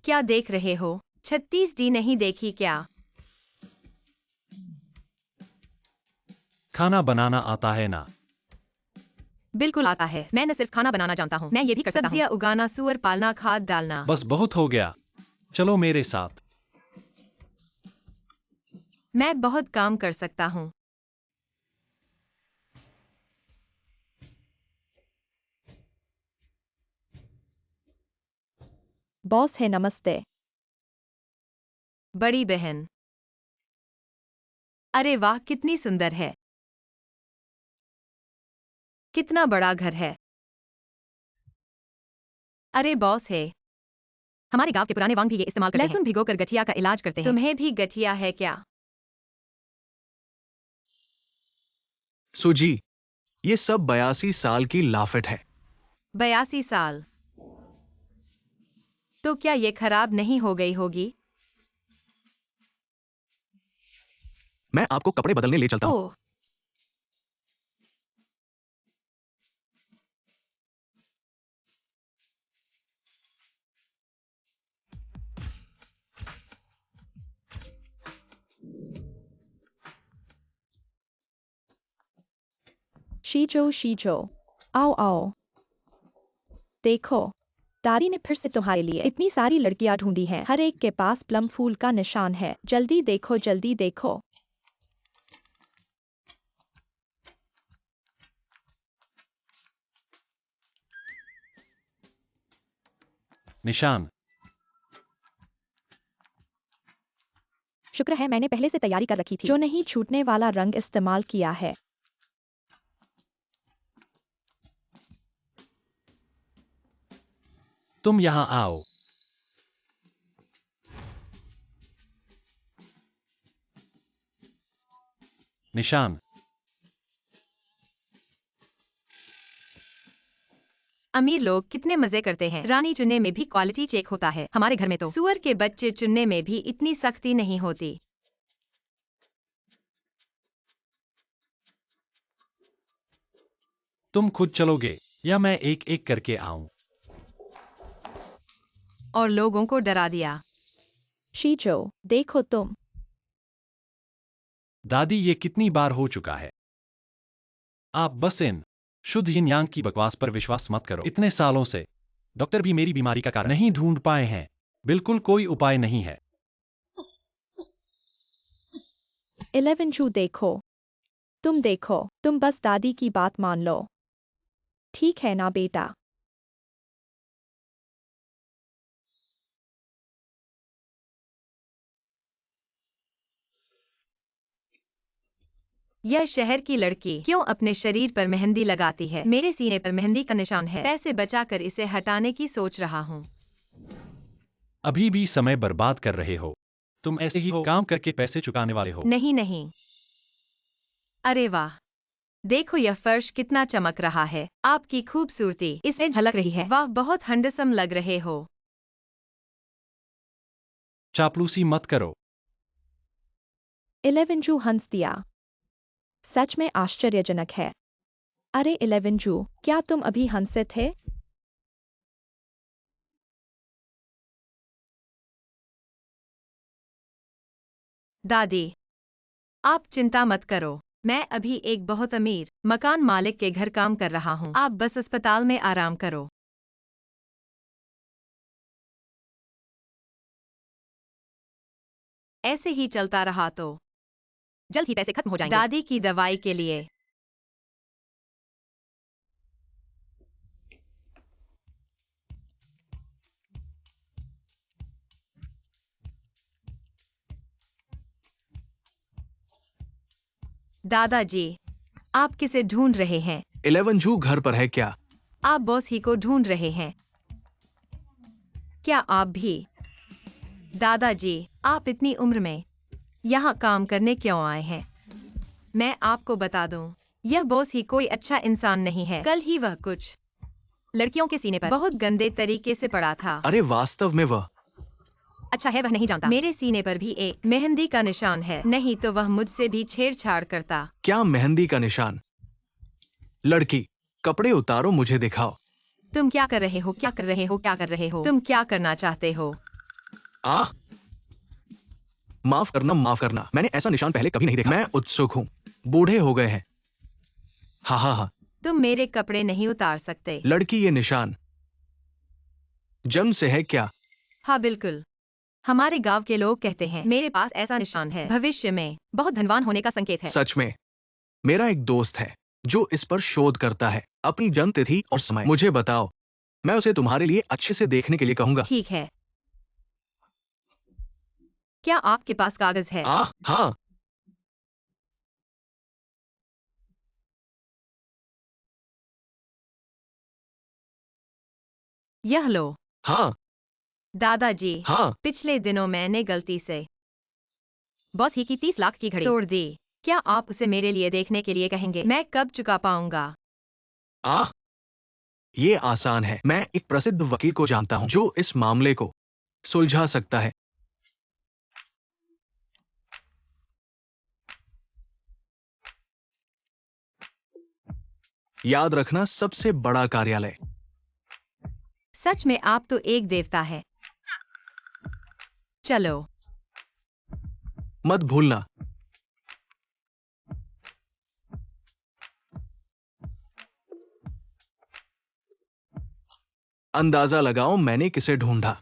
क्या देख रहे हो? 36D नहीं देखी क्या? खाना बनाना आता है ना? बिल्कुल आता है। मैं न सिर्फ खाना बनाना जानता हूँ, मैं ये भी कर सकता हूँ। सब्जियाँ उगाना, सूअर पालना, खाद डालना। बस बहुत हो गया। चलो मेरे साथ। मैं बहुत काम कर सकता हूँ। बॉस है, नमस्ते। बड़ी बहन। अरे वाह, कितनी सुंदर है। कितना बड़ा घर है। अरे बॉस है। हमारे गांव के पुराने वांग भी ये इस्तेमाल करते हैं। लहसुन भिगोकर गठिया का इलाज करते हैं। तुम्हें भी गठिया है क्या? सुजी, ये सब 82 साल की लाफिट है। 82 साल। तो क्या ये खराब नहीं हो गई होगी? मैं आपको कपड़े बदलने ले चलता हूँ। ओह, शीचो शीचो, आओ आओ। देखो, दादी ने फिर से तुम्हारे लिए इतनी सारी लड़कियां ढूंढी हैं। हर एक के पास प्लम फूल का निशान है। जल्दी देखो, जल्दी देखो। निशान। शुक्र है मैंने पहले से तैयारी कर रखी थी। जो नहीं छूटने वाला रंग इस्तेमाल किया है। तुम यहाँ आओ। निशान। अमीर लोग कितने मजे करते हैं। रानी चुनने में भी क्वालिटी चेक होता है। हमारे घर में तो सूअर के बच्चे चुनने में भी इतनी सख्ती नहीं होती। तुम खुद चलोगे या मैं एक एक करके आऊं? और लोगों को डरा दिया। शीचो, देखो तुम। दादी, ये कितनी बार हो चुका है। आप बस इन शुद्ध यिन यांग की बकवास पर विश्वास मत करो। इतने सालों से डॉक्टर भी मेरी बीमारी का कारण नहीं ढूंढ पाए हैं। बिल्कुल कोई उपाय नहीं है। 11 जू देखो। तुम देखो, तुम बस दादी की बात मान लो। ठीक है ना बेटा? यह शहर की लड़की क्यों अपने शरीर पर मेहंदी लगाती है? मेरे सीने पर मेहंदी का निशान है। पैसे बचाकर इसे हटाने की सोच रहा हूँ। अभी भी समय बर्बाद कर रहे हो। तुम ऐसे ही हो, काम करके पैसे चुकाने वाले हो। नहीं नहीं। अरे वाह, देखो यह फर्श कितना चमक रहा है। आपकी खूबसूरती इसमें झलक रही है। वाह, बहुत हैंडसम लग रहे हो। चापलूसी मत करो। 11 जू हंस दिया। सच में आश्चर्यजनक है। अरे 11 जू, क्या तुम अभी हंसे थे? दादी, आप चिंता मत करो। मैं अभी एक बहुत अमीर मकान मालिक के घर काम कर रहा हूँ। आप बस अस्पताल में आराम करो। ऐसे ही चलता रहा तो जल्द ही पैसे खत्म हो जाएंगे। दादी की दवाई के लिए। दादाजी, आप किसे ढूंढ रहे हैं? 11 जू घर पर है क्या? आप बॉस ही को ढूंढ रहे हैं। क्या आप भी? दादाजी, आप इतनी उम्र में यहाँ काम करने क्यों आए हैं? मैं आपको बता दूं, यह बॉस ही कोई अच्छा इंसान नहीं है। कल ही वह कुछ लड़कियों के सीने पर बहुत गंदे तरीके से पड़ा था। अरे वास्तव में वह। अच्छा है वह नहीं जानता। मेरे सीने पर भी एक मेहंदी का निशान है, नहीं तो वह मुझसे भी छेड़छाड़ करता। क्या मेहंदी का निशान? लड़की, कपड़े उतारो, मुझे दिखाओ। तुम क्या कर रहे हो? क्या कर रहे हो? क्या कर रहे हो? तुम क्या करना चाहते हो? आ माफ करना, मैंने ऐसा निशान पहले कभी नहीं देखा। मैं उत्सुक हूँ। बूढ़े हो गए हैं। हाँ। तुम मेरे कपड़े नहीं उतार सकते। लड़की, ये निशान जन्म से है क्या? हाँ बिल्कुल। हमारे गांव के लोग कहते हैं मेरे पास ऐसा निशान है, भविष्य में बहुत धनवान होने का संकेत है। सच में? मेरा एक दोस्त है जो इस पर शोध करता है। अपनी जन्म तिथि और समय मुझे बताओ। मैं उसे तुम्हारे लिए अच्छे से देखने के लिए कहूंगा। ठीक है। क्या आपके पास कागज है? हाँ। यह लो। हाँ। दादाजी, हाँ। पिछले दिनों मैंने गलती से बॉस ही की 30 लाख की घड़ी तोड़ दी। क्या आप उसे मेरे लिए देखने के लिए कहेंगे? मैं कब चुका पाऊंगा? ये आसान है। मैं एक प्रसिद्ध वकील को जानता हूँ जो इस मामले को सुलझा सकता है। याद रखना, सबसे बड़ा कार्यालय। सच में आप तो एक देवता है। चलो। मत भूलना। अंदाजा लगाओ मैंने किसे ढूंढा।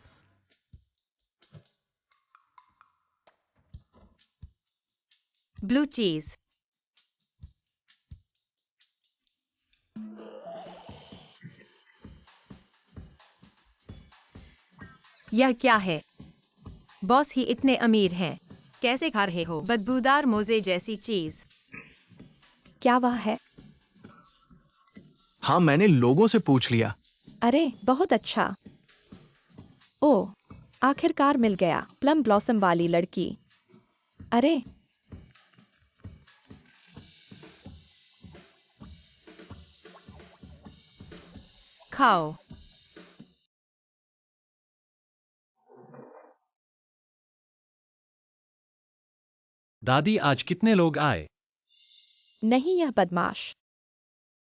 ब्लू चीज। यह क्या है? बॉस ही इतने अमीर हैं, कैसे खा रहे हो बदबूदार मोजे जैसी चीज? क्या वह है? हाँ, मैंने लोगों से पूछ लिया। अरे बहुत अच्छा। ओह, आखिरकार मिल गया। प्लम ब्लॉसम वाली लड़की। अरे खाओ। दादी, आज कितने लोग आए? नहीं, यह बदमाश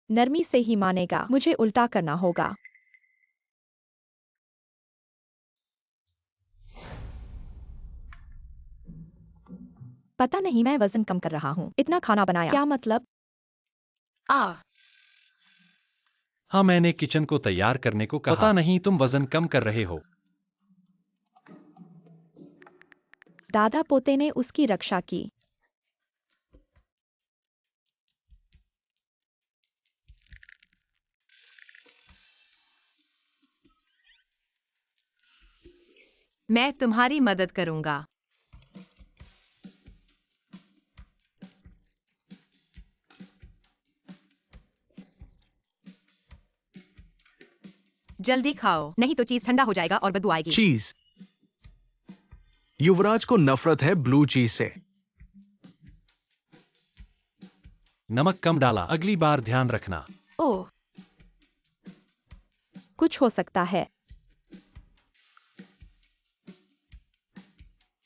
नरमी से ही मानेगा। मुझे उल्टा करना होगा। पता नहीं, मैं वजन कम कर रहा हूँ। इतना खाना बनाया, क्या मतलब? हाँ, मैंने किचन को तैयार करने को कहा। पता नहीं तुम वजन कम कर रहे हो। दादा पोते ने उसकी रक्षा की। मैं तुम्हारी मदद करूंगा। जल्दी खाओ, नहीं तो चीज ठंडा हो जाएगा और बदबू आएगी। चीज। युवराज को नफरत है ब्लू चीज से। नमक कम डाला, अगली बार ध्यान रखना। ओह, कुछ हो सकता है।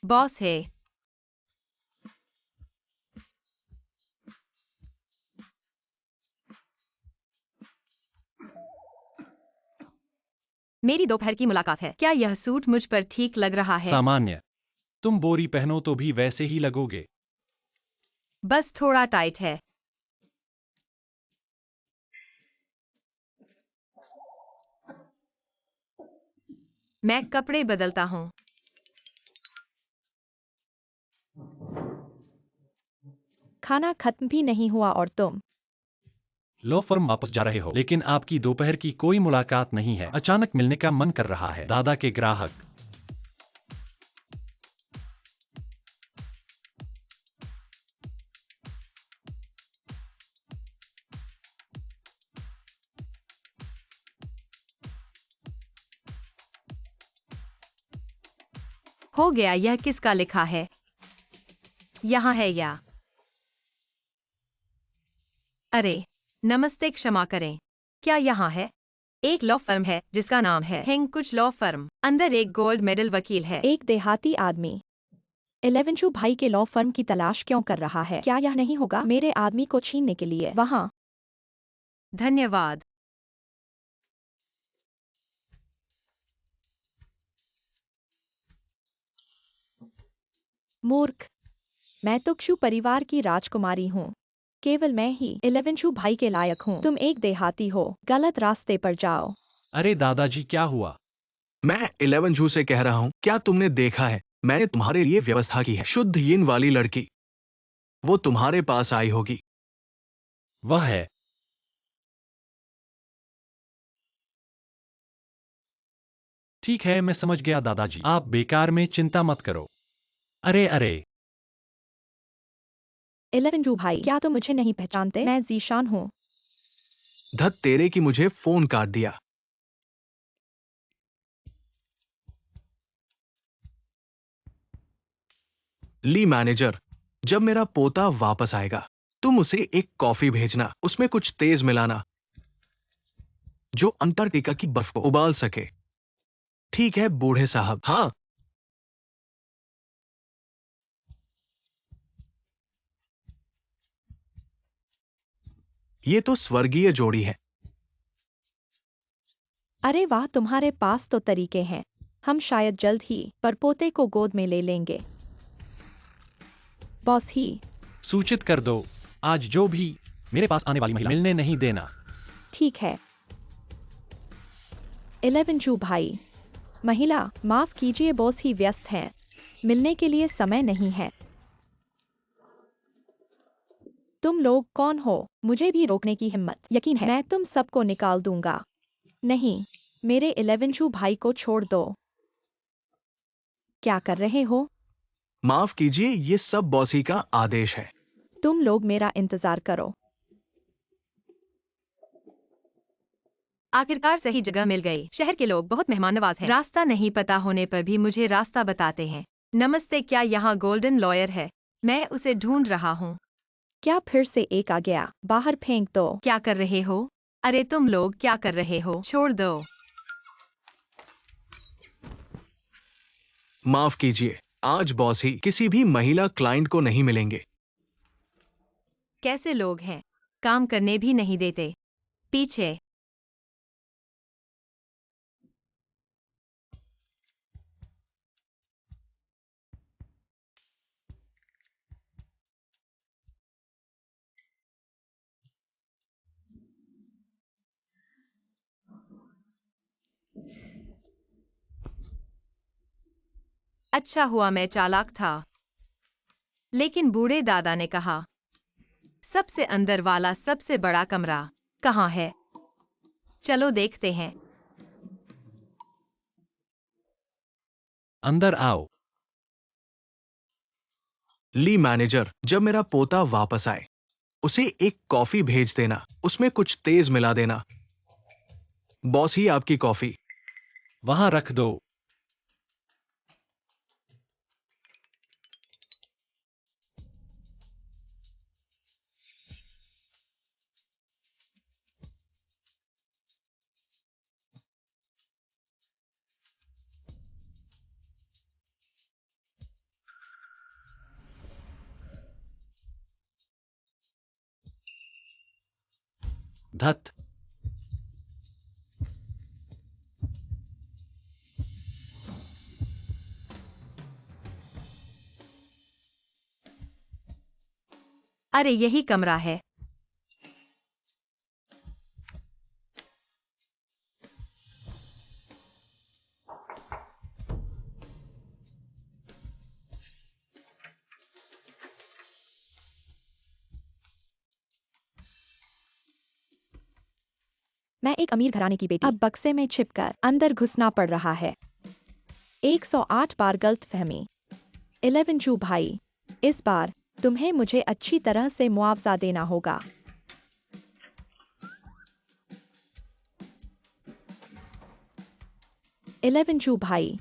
बॉस है। मेरी दोपहर की मुलाकात है। क्या यह सूट मुझ पर ठीक लग रहा है? सामान्य। तुम बोरी पहनो तो भी वैसे ही लगोगे। बस थोड़ा टाइट है। मैं कपड़े बदलता हूँ। खाना खत्म भी नहीं हुआ और तुम लो फर्म वापस जा रहे हो, लेकिन आपकी दोपहर की कोई मुलाकात नहीं है। अचानक मिलने का मन कर रहा है। दादा के ग्राहक। हो गया। यह किसका लिखा है? यहाँ है या? अरे नमस्ते, क्षमा करें। क्या यहाँ है? एक लॉ फर्म है जिसका नाम है हेंग कुछ लॉ फर्म। अंदर एक गोल्ड मेडल वकील है। एक देहाती आदमी 11 भाई के लॉ फर्म की तलाश क्यों कर रहा है? क्या यह नहीं होगा मेरे आदमी को छीनने के लिए वहाँ? धन्यवाद। मूर्ख, मैं तो क्षु परिवार की राजकुमारी हूँ। केवल मैं ही 11 शू भाई के लायक हूँ। तुम एक देहाती हो, गलत रास्ते पर जाओ। अरे दादाजी क्या हुआ? मैं 11 जू से कह रहा हूँ, क्या तुमने देखा है? मैंने तुम्हारे लिए व्यवस्था की है। शुद्ध यिन वाली लड़की, वो तुम्हारे पास आई होगी। वह है। ठीक है, मैं समझ गया दादाजी, आप बेकार में चिंता मत करो। अरे अरे, 11 शू भाई, क्या तुम मुझे नहीं पहचानते? मैं जीशान हूँ। धत तेरे की मुझे फोन काट दिया। ली मैनेजर, जब मेरा पोता वापस आएगा, तुम उसे एक कॉफी भेजना, उसमें कुछ तेज मिलाना, जो अंटार्कटिका की बर्फ को उबाल सके। ठीक है बूढ़े साहब। हाँ, ये तो स्वर्गीय जोड़ी है। अरे वाह, तुम्हारे पास तो तरीके हैं। हम शायद जल्द ही परपोते को गोद में ले लेंगे। बॉस ही। सूचित कर दो, आज जो भी मेरे पास आने वाली महिला मिलने नहीं देना। ठीक है 11 शू भाई। महिला, माफ कीजिए, बॉस ही व्यस्त हैं। मिलने के लिए समय नहीं है। तुम लोग कौन हो? मुझे भी रोकने की हिम्मत? यकीन है मैं तुम सबको निकाल दूंगा। नहीं, मेरे 11 शू भाई को छोड़ दो। क्या कर रहे हो? माफ कीजिए, ये सब बॉसी का आदेश है। तुम लोग मेरा इंतजार करो। आखिरकार सही जगह मिल गई। शहर के लोग बहुत मेहमान नवाज हैं। रास्ता नहीं पता होने पर भी मुझे रास्ता बताते हैं। नमस्ते, क्या यहाँ गोल्डन लॉयर है? मैं उसे ढूंढ रहा हूँ। क्या फिर से एक आ गया? बाहर फेंक दो। क्या कर रहे हो? अरे तुम लोग क्या कर रहे हो? छोड़ दो। माफ कीजिए, आज बॉस ही किसी भी महिला क्लाइंट को नहीं मिलेंगे। कैसे लोग हैं? काम करने भी नहीं देते। पीछे। अच्छा हुआ मैं चालाक था। लेकिन बूढ़े दादा ने कहा, सबसे अंदर वाला सबसे बड़ा कमरा कहाँ है? चलो देखते हैं। अंदर आओ। ली मैनेजर, जब मेरा पोता वापस आए, उसे एक कॉफी भेज देना, उसमें कुछ तेज मिला देना। बॉस ही आपकी कॉफी। वहां रख दो। धत। अरे यही कमरा है। मैं एक अमीर घराने की बेटी, अब बक्से में छिपकर अंदर घुसना पड़ रहा है। 108 बार गलतफहमी। 11 शू भाई, इस बार तुम्हें मुझे अच्छी तरह से मुआवजा देना होगा। 11 शू भाई।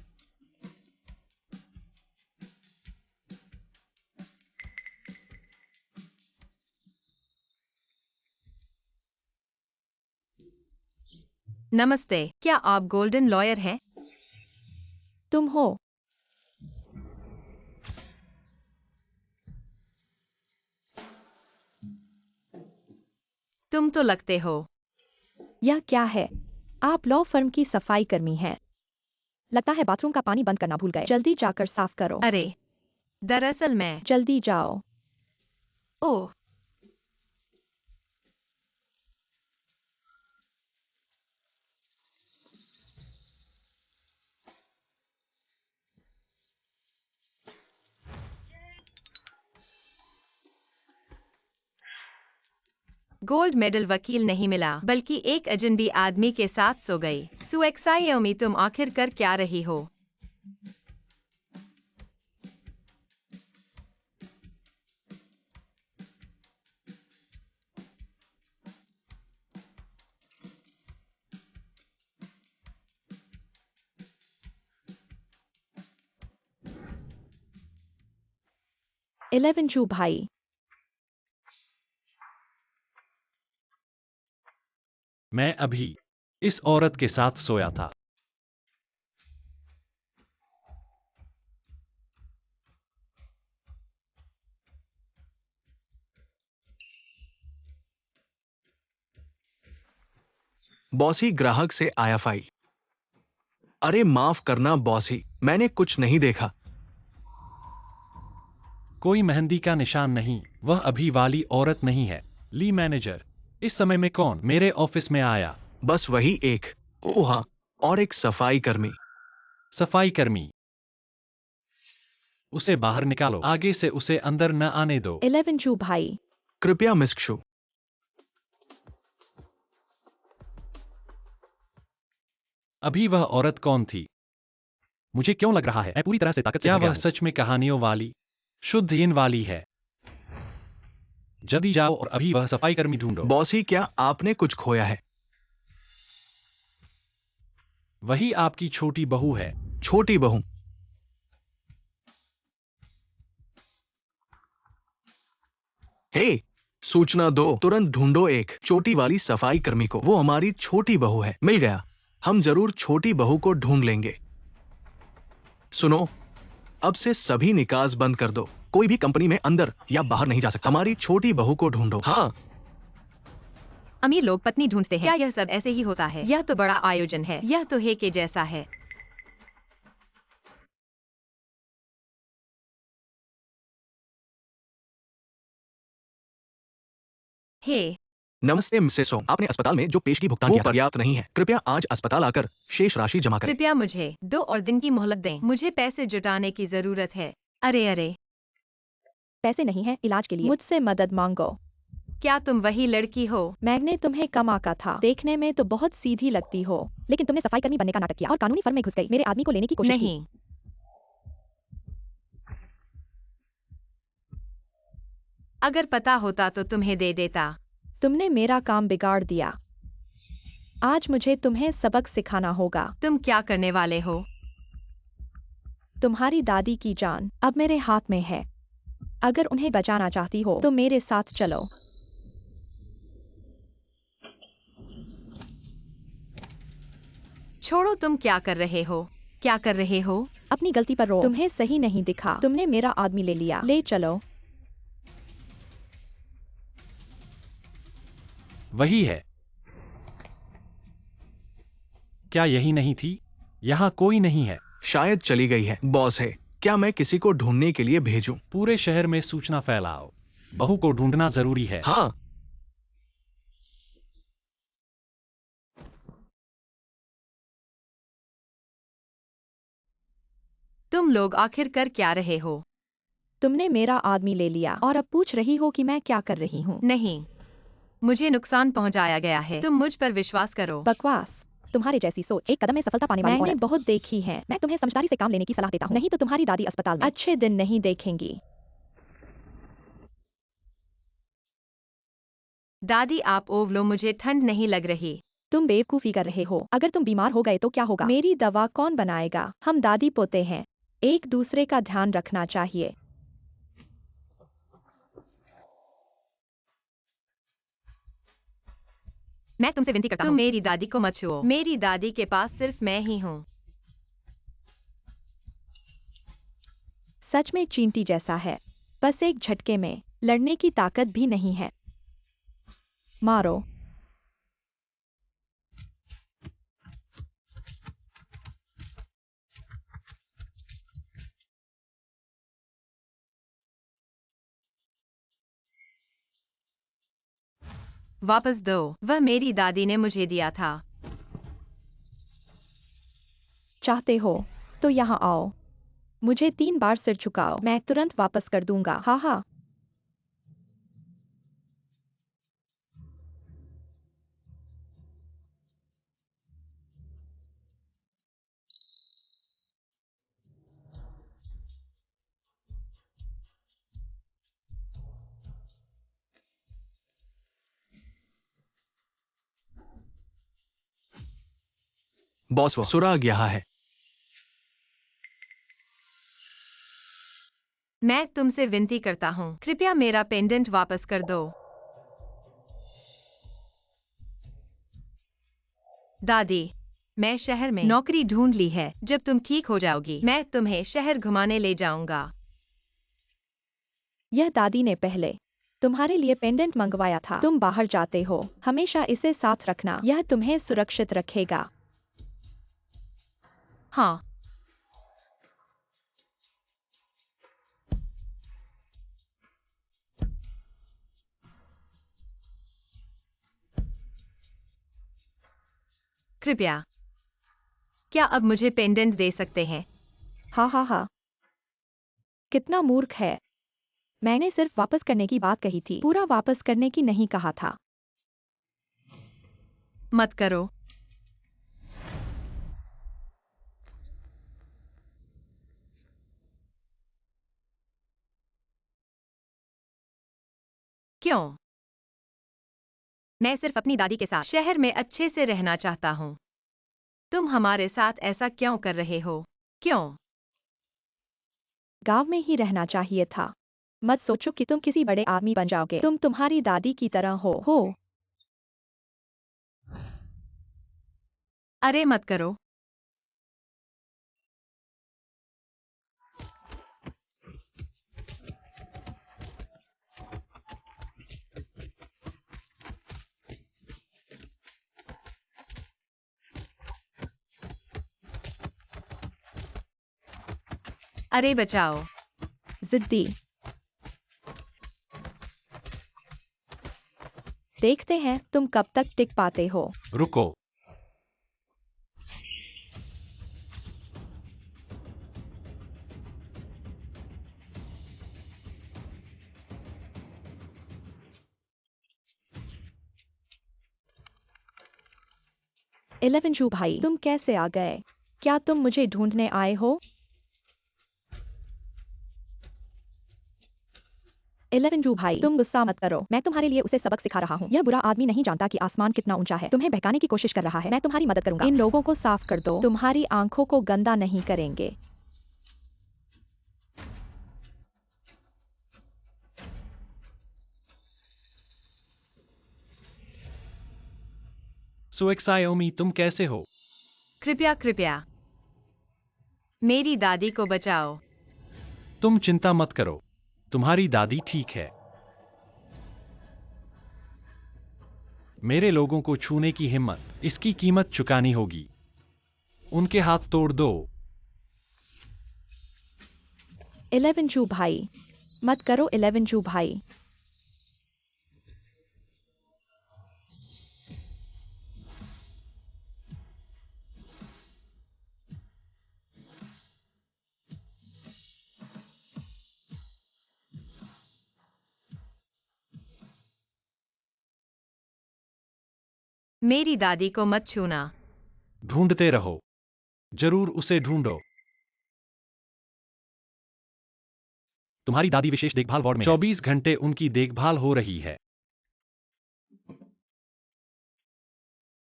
नमस्ते, क्या आप गोल्डन लॉयर हैं? तुम हो? तुम तो लगते हो। यह क्या है? आप लॉ फर्म की सफाई कर्मी हैं। लगता है बाथरूम का पानी बंद करना भूल गए। जल्दी जाकर साफ करो। अरे दरअसल मैं जल्दी जाओ। ओह, गोल्ड मेडल वकील नहीं मिला, बल्कि एक अजनबी आदमी के साथ सो गई। सुएक्सायोमी, तुम आखिर कर क्या रही हो? इलेवन चू भाई। मैं अभी इस औरत के साथ सोया था। बॉसी ग्राहक से आया फाइल। अरे माफ करना बॉसी, मैंने कुछ नहीं देखा। कोई मेहंदी का निशान नहीं, वह अभी वाली औरत नहीं है। ली मैनेजर, इस समय में कौन मेरे ऑफिस में आया? बस वही एक। ओह हाँ, और एक सफाई कर्मी। सफाई कर्मी, उसे बाहर निकालो, आगे से उसे अंदर न आने दो। इलेवन चू भाई। कृपया मिस शू। अभी वह औरत कौन थी? मुझे क्यों लग रहा है मैं पूरी तरह से ताकत से क्या भर गया वह हूं? सच में कहानियों वाली, शुद्ध इन वाली है। जल्दी जाओ और अभी वह सफाई कर्मी ढूंढो। बॉसी, क्या आपने कुछ खोया है? वही आपकी छोटी बहू है। छोटी बहू? हे, सूचना दो, तुरंत ढूंढो एक छोटी वाली सफाई कर्मी को। वो हमारी छोटी बहू है। मिल गया। हम जरूर छोटी बहू को ढूंढ लेंगे। सुनो, अब से सभी निकास बंद कर दो। कोई भी कंपनी में अंदर या बाहर नहीं जा सकता। हमारी छोटी बहू को ढूंढो। हाँ। अमीर लोग पत्नी ढूंढते हैं। क्या यह सब ऐसे ही होता है? यह तो बड़ा आयोजन है। यह तो हे के जैसा है। हे, नमस्ते मिसेस सोंग, आपने अस्पताल में जो पेशगी भुगतान किया था, पर्याप्त नहीं है। कृपया आज अस्पताल आकर शेष राशि जमा करें। कृपया मुझे 2 और दिन की मोहलत दें। मुझे पैसे जुटाने की जरूरत है। अरे अरे, पैसे नहीं है इलाज के लिए, मुझसे मदद मांगो। क्या तुम वही लड़की हो? मैंने तुम्हें कम आका था। देखने में तो बहुत सीधी लगती हो, लेकिन तुमने सफाई कर्मी बनने का नाटक किया और कानूनी फर्म में घुस गई। मेरे आदमी को लेने की कोशिश की। नहीं, अगर पता होता तो तुम्हें दे देता। तुमने मेरा काम बिगाड़ दिया। आज मुझे तुम्हें सबक सिखाना होगा। तुम क्या करने वाले हो? तुम्हारी दादी की जान अब मेरे हाथ में है। अगर उन्हें बचाना चाहती हो तो मेरे साथ चलो। छोड़ो, तुम क्या कर रहे हो? क्या कर रहे हो? अपनी गलती पर रो। तुम्हें सही नहीं दिखा। तुमने मेरा आदमी ले लिया। ले चलो। वही है। क्या यही नहीं थी? यहाँ कोई नहीं है। शायद चली गई है। बॉस है, क्या मैं किसी को ढूंढने के लिए भेजूं? पूरे शहर में सूचना फैलाओ। बहू को ढूंढना जरूरी है। हाँ। तुम लोग आखिर कर क्या रहे हो? तुमने मेरा आदमी ले लिया और अब पूछ रही हो कि मैं क्या कर रही हूँ। नहीं, मुझे नुकसान पहुंचाया गया है। तुम मुझ पर विश्वास करो। बकवास। तुम्हारे जैसी सोच एक कदम में सफलता पाने वाली मैंने बहुत देखी है। मैं तुम्हें समझदारी से काम लेने की सलाह देता हूँ, नहीं तो तुम्हारी दादी अस्पताल में अच्छे दिन नहीं देखेंगी। दादी, आप ओव लो, मुझे ठंड नहीं लग रही। तुम बेवकूफी कर रहे हो। अगर तुम बीमार हो गए तो क्या होगा? मेरी दवा कौन बनाएगा? हम दादी पोते हैं, एक दूसरे का ध्यान रखना चाहिए। मैं तुमसे विनती करता हूँ, तुम मेरी दादी को मत छुओ। मेरी दादी के पास सिर्फ मैं ही हूँ। सच में चींटी जैसा है, बस एक झटके में लड़ने की ताकत भी नहीं है। मारो। वापस दो, वह मेरी दादी ने मुझे दिया था। चाहते हो तो यहाँ आओ। मुझे 3 बार सिर झुकाओ, मैं तुरंत वापस कर दूंगा। हाँ हाँ। बॉस, वो सुराग यहाँ है। मैं तुमसे विनती करता हूँ, कृपया मेरा पेंडेंट वापस कर दो। दादी, मैं शहर में नौकरी ढूंढ ली है। जब तुम ठीक हो जाओगी, मैं तुम्हें शहर घुमाने ले जाऊंगा। यह दादी ने पहले तुम्हारे लिए पेंडेंट मंगवाया था। तुम बाहर जाते हो, हमेशा इसे साथ रखना, यह तुम्हें सुरक्षित रखेगा। हाँ। कृपया, क्या अब मुझे पेंडेंट दे सकते हैं? हाँ हाँ हाँ। कितना मूर्ख है। मैंने सिर्फ वापस करने की बात कही थी, पूरा वापस करने की नहीं कहा था। मत करो। क्यों? मैं सिर्फ अपनी दादी के साथ शहर में अच्छे से रहना चाहता हूँ। तुम हमारे साथ ऐसा क्यों कर रहे हो? क्यों? गांव में ही रहना चाहिए था। मत सोचो कि तुम किसी बड़े आदमी बन जाओगे। तुम तुम्हारी दादी की तरह हो। अरे मत करो। अरे बचाओ। जिद्दी। देखते हैं तुम कब तक टिक पाते हो। रुको। इलेवन भाई, तुम कैसे आ गए? क्या तुम मुझे ढूंढने आए हो? 11 भाई, तुम गुस्सा मत करो। मैं तुम्हारे लिए उसे सबक सिखा रहा हूँ। यह बुरा आदमी नहीं जानता कि आसमान कितना ऊंचा है। तुम्हें बहकाने की कोशिश कर रहा है। मैं तुम्हारी मदद करूंगा। इन लोगों को साफ कर दो। तुम्हारी आंखों को गंदा नहीं करेंगे। सुएक्सायोमी, तुम कैसे हो? कृपया कृपया, मेरी दादी को बचाओ। तुम चिंता मत करो, तुम्हारी दादी ठीक है। मेरे लोगों को छूने की हिम्मत, इसकी कीमत चुकानी होगी। उनके हाथ तोड़ दो। 11 भाई, मत करो 11 भाई। मेरी दादी को मत छूना। ढूंढते रहो, जरूर उसे ढूंढो। तुम्हारी दादी विशेष देखभाल वार्ड में 24 घंटे उनकी देखभाल हो रही है।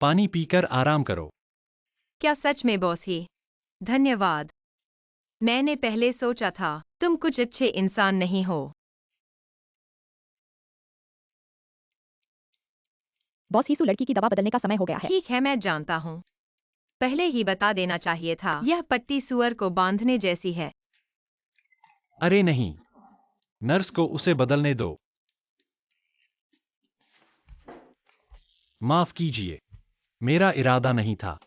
पानी पीकर आराम करो। क्या सच में बॉस ही? धन्यवाद। मैंने पहले सोचा था तुम कुछ अच्छे इंसान नहीं हो। बॉस हीसू, लड़की की दवा बदलने का समय हो गया है। ठीक है, मैं जानता हूँ। पहले ही बता देना चाहिए था। यह पट्टी सुअर को बांधने जैसी है। अरे नहीं, नर्स को उसे बदलने दो। माफ कीजिए, मेरा इरादा नहीं था।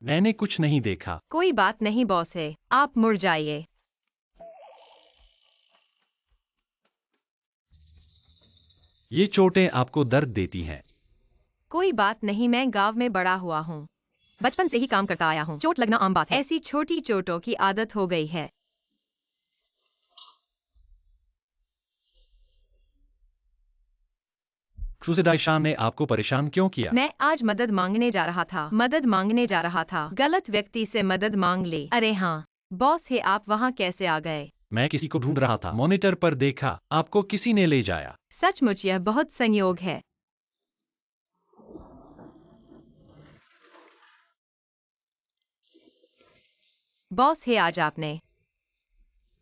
मैंने कुछ नहीं देखा। कोई बात नहीं बॉस है, आप मुड़ जाइए। ये चोटें आपको दर्द देती हैं। कोई बात नहीं, मैं गांव में बड़ा हुआ हूँ। बचपन से ही काम करता आया हूँ। चोट लगना आम बात है। ऐसी छोटी चोटों की आदत हो गई है। क्रूसेडाइशान ने आपको परेशान क्यों किया? मैं आज मदद मांगने जा रहा था। मदद मांगने जा रहा था। गलत व्यक्ति से मदद मांग ली। अरे हाँ, बॉस है, आप वहाँ कैसे आ गए? मैं किसी को ढूंढ रहा था। मॉनिटर पर देखा, आपको किसी ने ले जाया। सचमुच यह बहुत संयोग है। बॉस है, आज आपने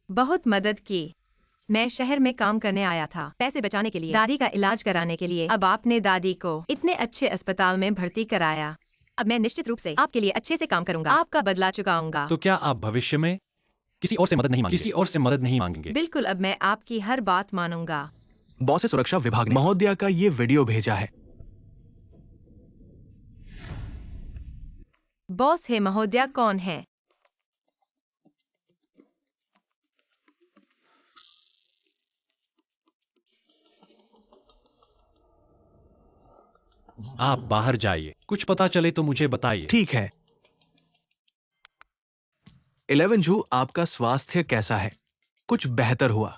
बहुत मदद की। मैं शहर में काम करने आया था, पैसे बचाने के लिए, दादी का इलाज कराने के लिए। अब आपने दादी को इतने अच्छे अस्पताल में भर्ती कराया। अब मैं निश्चित रूप से आपके लिए अच्छे से काम करूंगा, आपका बदला चुकाऊंगा। तो क्या आप भविष्य में किसी और से मदद नहीं मांगेंगे? किसी और से मदद नहीं मांगेंगे? बिल्कुल, अब मैं आपकी हर बात मानूंगा। बॉस से सुरक्षा विभाग ने महोदया का ये वीडियो भेजा है। बॉस है महोदया कौन है? आप बाहर जाइए, कुछ पता चले तो मुझे बताइए। ठीक है। 11 जू, आपका स्वास्थ्य कैसा है? कुछ बेहतर हुआ?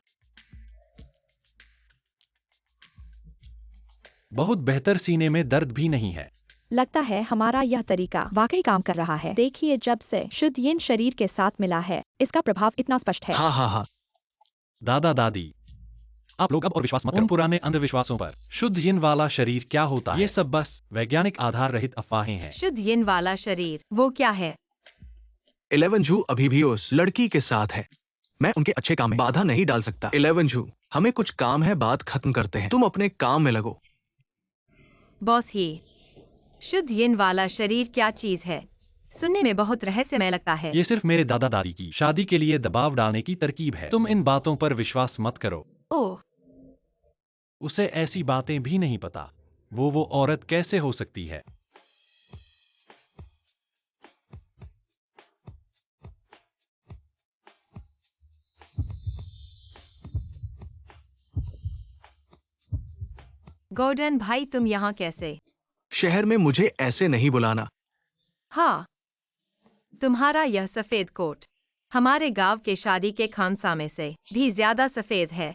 बहुत बेहतर, सीने में दर्द भी नहीं है। लगता है हमारा यह तरीका वाकई काम कर रहा है। देखिए, जब से शुद्ध यिन शरीर के साथ मिला है, इसका प्रभाव इतना स्पष्ट है। हाँ हाँ हाँ। दादा दादी, आप लोग अब और विश्वास मत करो उन पुराने अंधविश्वासों पर। शुद्ध यिन वाला शरीर क्या होता है? ये सब बस वैज्ञानिक आधार रहित अफवाहें हैं। शुद्ध यिन वाला शरीर वो क्या है? 11 जू अभी भी उस लड़की के साथ है। मैं उनके अच्छे काम में बाधा नहीं डाल सकता। 11 जू, हमें कुछ काम है, बात खत्म करते हैं। तुम अपने काम में लगो। बॉस ही, शुद्ध यिन वाला शरीर क्या चीज है? सुनने में बहुत रहस्यमय लगता है। ये सिर्फ मेरे दादा दादी की शादी के लिए दबाव डालने की तरकीब है। तुम इन बातों पर विश्वास मत करो। ओह, उसे ऐसी बातें भी नहीं पता। वो औरत कैसे हो सकती है? गॉर्डन भाई, तुम यहाँ कैसे? शहर में मुझे ऐसे नहीं बुलाना। हाँ, तुम्हारा यह सफेद कोट हमारे गांव के शादी के खानसामे से भी ज्यादा सफेद है।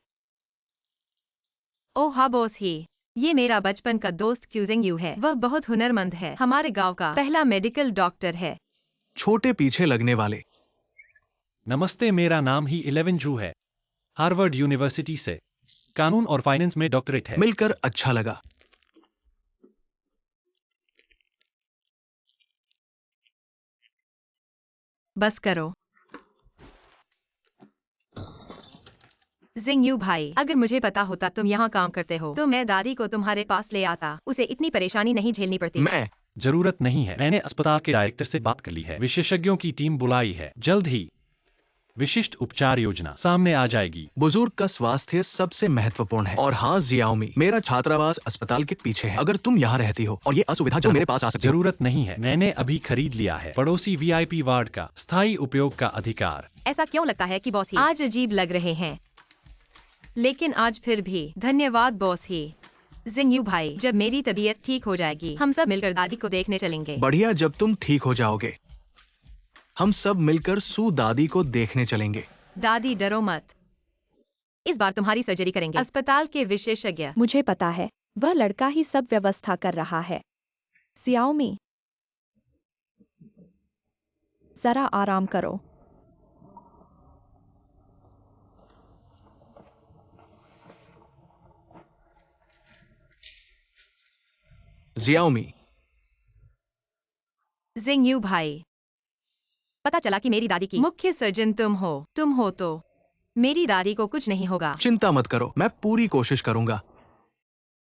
ओह हाँ बॉस ही, ये मेरा बचपन का दोस्त क्यूजिंग यू है। वह बहुत हुनरमंद है, हमारे गांव का पहला मेडिकल डॉक्टर है। छोटे पीछे लगने वाले। नमस्ते, मेरा नाम ही 11 जू है। हार्वर्ड यूनिवर्सिटी से कानून और फाइनेंस में डॉक्टरेट है। मिलकर अच्छा लगा। बस करो जिंग यू भाई, अगर मुझे पता होता तुम यहाँ काम करते हो तो मैं दादी को तुम्हारे पास ले आता। उसे इतनी परेशानी नहीं झेलनी पड़ती। मैं जरूरत नहीं है। मैंने अस्पताल के डायरेक्टर से बात कर ली है। विशेषज्ञों की टीम बुलाई है। जल्द ही विशिष्ट उपचार योजना सामने आ जाएगी। बुजुर्ग का स्वास्थ्य सबसे महत्वपूर्ण है। और हाँ जियाओमी, मेरा छात्रावास अस्पताल के पीछे है। अगर तुम यहाँ रहती हो और ये असुविधा जो मेरे पास आ सकती हो। जरूरत नहीं है, मैंने अभी खरीद लिया है। पड़ोसी वीआईपी वार्ड का स्थायी उपयोग का अधिकार। ऐसा क्यों लगता है कि बॉस ही आज अजीब लग रहे हैं? लेकिन आज फिर भी धन्यवाद बॉस ही। जिंग यू भाई, जब मेरी तबीयत ठीक हो जाएगी हम सब मिलकर दादी को देखने चलेंगे। बढ़िया, जब तुम ठीक हो जाओगे हम सब मिलकर सू दादी को देखने चलेंगे। दादी डरो मत, इस बार तुम्हारी सर्जरी करेंगे। अस्पताल के विशेषज्ञ। मुझे पता है, वह लड़का ही सब व्यवस्था कर रहा है। सियाओमी, जरा आराम करो। जियाओमी, जिंग यू भाई, पता चला कि मेरी दादी की मुख्य सर्जन तुम हो तो मेरी दादी को कुछ नहीं होगा। चिंता मत करो, मैं पूरी कोशिश करूंगा।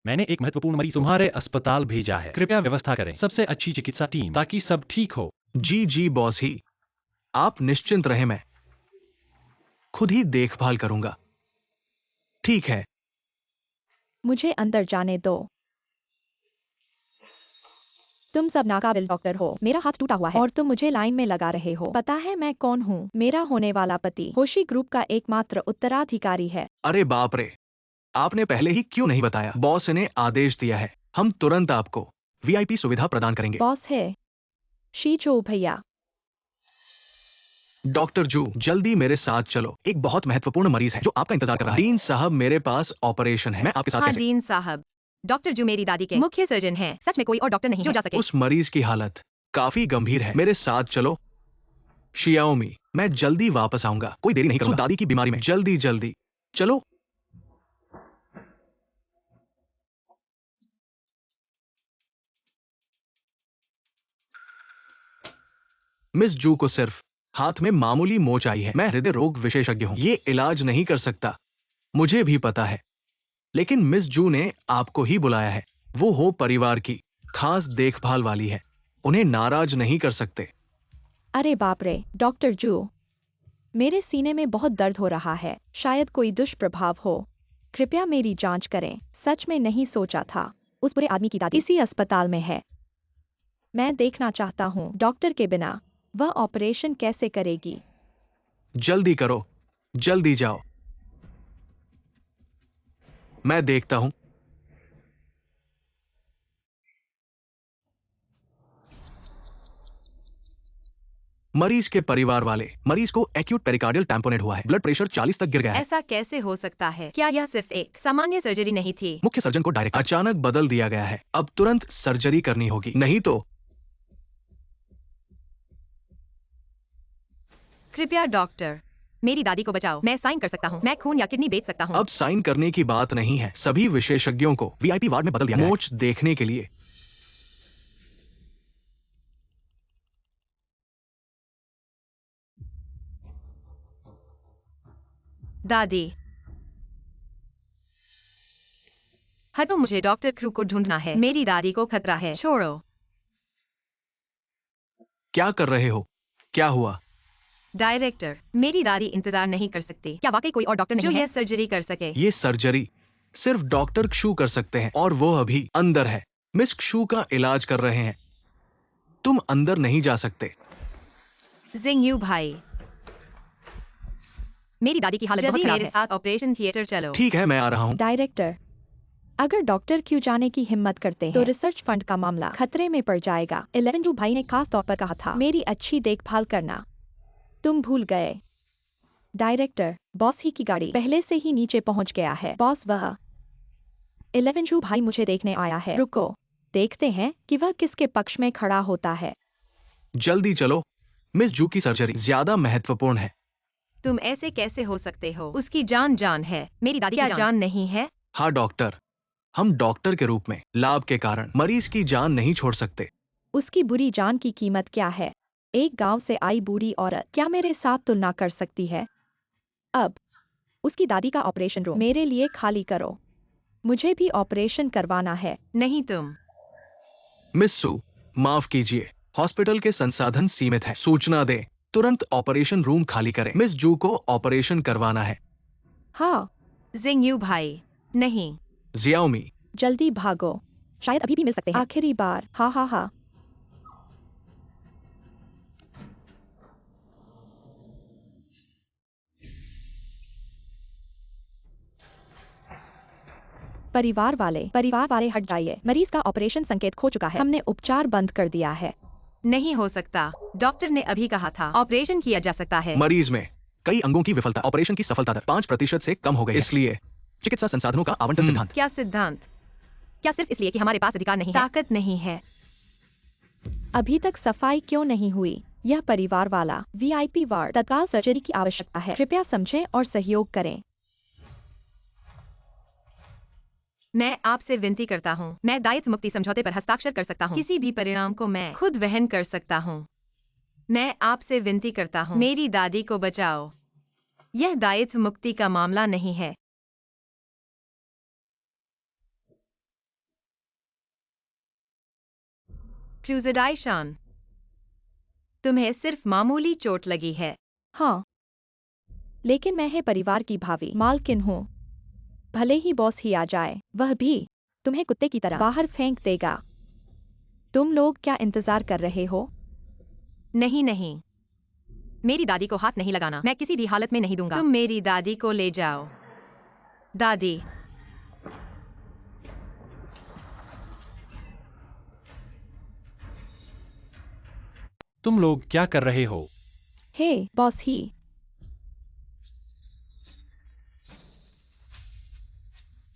मैंने एक महत्वपूर्ण मरीज तुम्हारे अस्पताल भेजा है। कृपया व्यवस्था करें सबसे अच्छी चिकित्सा टीम ताकि सब ठीक हो। जी बॉस ही, आप निश्चिंत रहे, मैं खुद ही देखभाल करूंगा। ठीक है। मुझे अंदर जाने दो। तुम सब नाकाबिल डॉक्टर हो। मेरा हाथ टूटा हुआ है और तुम मुझे लाइन में लगा रहे हो। पता है मैं कौन हूँ? मेरा होने वाला पति होशी ग्रुप का एकमात्र उत्तराधिकारी है। अरे बाप रे, आपने पहले ही क्यों नहीं बताया? बॉस ने आदेश दिया है, हम तुरंत आपको वीआईपी सुविधा प्रदान करेंगे। बॉस है शीजो भैया। डॉक्टर जू, जल्दी मेरे साथ चलो। एक बहुत महत्वपूर्ण मरीज है जो आपका इंतजार कर रहा है। डीन साहब, मेरे पास ऑपरेशन है। मैं आपके साथ हाँ कैसे? डीन साहब, डॉक्टर जो मेरी दादी के मुख्य सर्जन हैं। सच में कोई और डॉक्टर नहीं जो जा सके। उस मरीज की हालत काफी गंभीर है। मेरे साथ चलो। शियाओमी, मैं जल्दी वापस आऊंगा। कोई देरी नहीं करूंगा। दादी की बीमारी में जल्दी जल्दी चलो। मिस जू को सिर्फ हाथ में मामूली मोच आई है। मैं हृदय रोग विशेषज्ञ हूं। ये इलाज नहीं कर सकता, मुझे भी पता है। लेकिन मिस जू ने आपको ही बुलाया है। वो हो परिवार की खास देखभाल वाली है। उन्हें नाराज नहीं कर सकते। अरे बाप रे डॉक्टर जू, मेरे सीने में बहुत दर्द हो रहा है। शायद कोई दुष्प्रभाव हो। कृपया मेरी जांच करें। सच में नहीं सोचा था उस बुरे आदमी की दादी इसी अस्पताल में है। मैं देखना चाहता हूँ डॉक्टर के बिना वह ऑपरेशन कैसे करेगी। जल्दी करो, जल्दी जाओ। मैं देखता हूं। मरीज के परिवार वाले, मरीज को एक्यूट पेरिकार्डियल टैम्पोनेट हुआ है। ब्लड प्रेशर 40 तक गिर गया है। ऐसा कैसे हो सकता है? क्या यह सिर्फ एक सामान्य सर्जरी नहीं थी? मुख्य सर्जन को डायरेक्ट अचानक बदल दिया गया है। अब तुरंत सर्जरी करनी होगी, नहीं तो। कृपया डॉक्टर, मेरी दादी को बचाओ। मैं साइन कर सकता हूँ। मैं खून या किडनी बेच सकता हूँ। अब साइन करने की बात नहीं है। सभी विशेषज्ञों को वीआईपी वार्ड में बदल दिया गया है। मोच देखने के लिए। दादी, हटो, मुझे डॉक्टर क्रू को ढूंढना है। मेरी दादी को खतरा है। छोड़ो। क्या कर रहे हो? क्या हुआ? डायरेक्टर, मेरी दादी इंतजार नहीं कर सकती। क्या वाकई कोई और डॉक्टर नहीं जो यह सर्जरी कर सके? ये सर्जरी सिर्फ डॉक्टर क्षु कर सकते हैं और वो अभी अंदर है। मिस क्षु का इलाज कर रहे हैं। तुम अंदर नहीं जा सकते। जिंग यू भाई, मेरी दादी की हालत बहुत खराब है। मेरे साथ ऑपरेशन थिएटर चलो। ठीक है, मैं आ रहा हूँ। डायरेक्टर, अगर डॉक्टर क्यों जाने की हिम्मत करते हैं तो रिसर्च फंड का मामला खतरे में पड़ जाएगा। 11 जू भाई ने खास तौर पर कहा था मेरी अच्छी देखभाल करना। तुम भूल गए। डायरेक्टर, बॉस ही की गाड़ी पहले से ही नीचे पहुंच गया है। बॉस, वह 11 जू भाई मुझे देखने आया है। रुको, देखते हैं कि वह किसके पक्ष में खड़ा होता है। जल्दी चलो। मिस जू की सर्जरी ज्यादा महत्वपूर्ण है। तुम ऐसे कैसे हो सकते हो? उसकी जान है। मेरी दादी की जान नहीं है। हाँ डॉक्टर, हम डॉक्टर के रूप में लाभ के कारण मरीज की जान नहीं छोड़ सकते। उसकी बुरी जान की कीमत क्या है? एक गांव से आई बूढ़ी औरत क्या मेरे साथ तुलना कर सकती है? अब उसकी दादी का ऑपरेशन रूम मेरे लिए खाली करो। मुझे भी ऑपरेशन करवाना है। नहीं तुम। मिस सू, माफ कीजिए, हॉस्पिटल के संसाधन सीमित है। सूचना दें, तुरंत ऑपरेशन रूम खाली करें। मिस जू को ऑपरेशन करवाना है। हाँ, जिंग यू भाई, नहीं। जियाओमी, जल्दी भागो। शायद अभी भी मिल सकते हैं। आखिरी बार। हाँ हाँ हाँ। परिवार वाले हट जाइए। मरीज का ऑपरेशन संकेत खो चुका है। हमने उपचार बंद कर दिया है। नहीं हो सकता। डॉक्टर ने अभी कहा था ऑपरेशन किया जा सकता है। मरीज में कई अंगों की विफलता, ऑपरेशन की सफलता दर 5% से कम हो गई है। इसलिए चिकित्सा संसाधनों का आवंटन सिद्धांत। क्या सिद्धांत? क्या सिर्फ इसलिए कि हमारे पास अधिकार नहीं है? ताकत नहीं है। अभी तक सफाई क्यों नहीं हुई? यह परिवार वाला वीआईपी वार्ड, तत्काल सर्जरी की आवश्यकता है। कृपया समझें और सहयोग करें। मैं आपसे विनती करता हूँ। मैं दायित्व मुक्ति समझौते पर हस्ताक्षर कर सकता हूँ। किसी भी परिणाम को मैं खुद वहन कर सकता हूँ। मैं आपसे विनती करता हूँ, मेरी दादी को बचाओ। यह दायित्व मुक्ति का मामला नहीं है। क्रूज़डाइशान, तुम्हें सिर्फ मामूली चोट लगी है। हाँ, लेकिन मैं है परिवार की भावी मालकिन हूँ। भले ही बॉस ही आ जाए, वह भी तुम्हें कुत्ते की तरह बाहर फेंक देगा। तुम लोग क्या इंतजार कर रहे हो? नहीं नहीं, मेरी दादी को हाथ नहीं लगाना। मैं किसी भी हालत में नहीं दूंगा। तुम मेरी दादी को ले जाओ। दादी, तुम लोग क्या कर रहे हो? हे बॉस ही।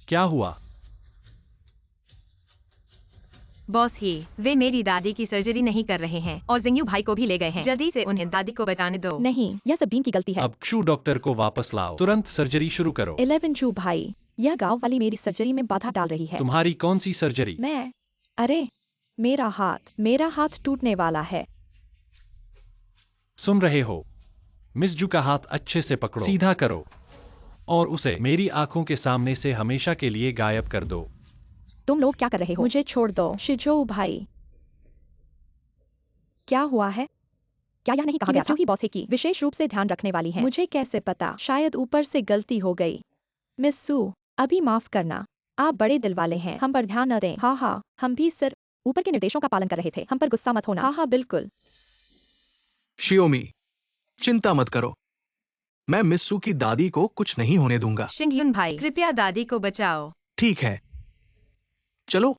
क्या हुआ? बॉस ही, वे मेरी दादी की सर्जरी नहीं कर रहे हैं और जिंगयू भाई को भी ले गए हैं। जल्दी से उन्हें दादी को बचाने दो। नहीं, यह सब डीन की गलती है। अब क्षु डॉक्टर को वापस लाओ, तुरंत सर्जरी शुरू करो। 11 जू भाई, यह गांव वाली मेरी सर्जरी में बाधा डाल रही है। तुम्हारी कौन सी सर्जरी? अरे मेरा हाथ टूटने वाला है। सुन रहे हो? मिस जू का हाथ अच्छे से पकड़ो, सीधा करो और उसे मेरी आंखों के सामने से हमेशा के लिए गायब कर दो। तुम लोग क्या कर रहे हो? मुझे छोड़ दो शिजो भाई। क्या हुआ है? क्या यह नहीं कहा गया था कि बॉस है की विशेष रूप से ध्यान रखने वाली है? मुझे कैसे पता? शायद ऊपर से गलती हो गई। मिस सू, अभी माफ करना। आप बड़े दिल वाले हैं, हम पर ध्यान न दें। हाँ, हम भी सिर्फ ऊपर के निर्देशों का पालन कर रहे थे। हम पर गुस्सा मत होना। हाँ, बिल्कुल। शियोमी, चिंता मत करो। मैं मिस्सू की दादी को कुछ नहीं होने दूंगा। शिंगयुन भाई, कृपया दादी को बचाओ। ठीक है, चलो।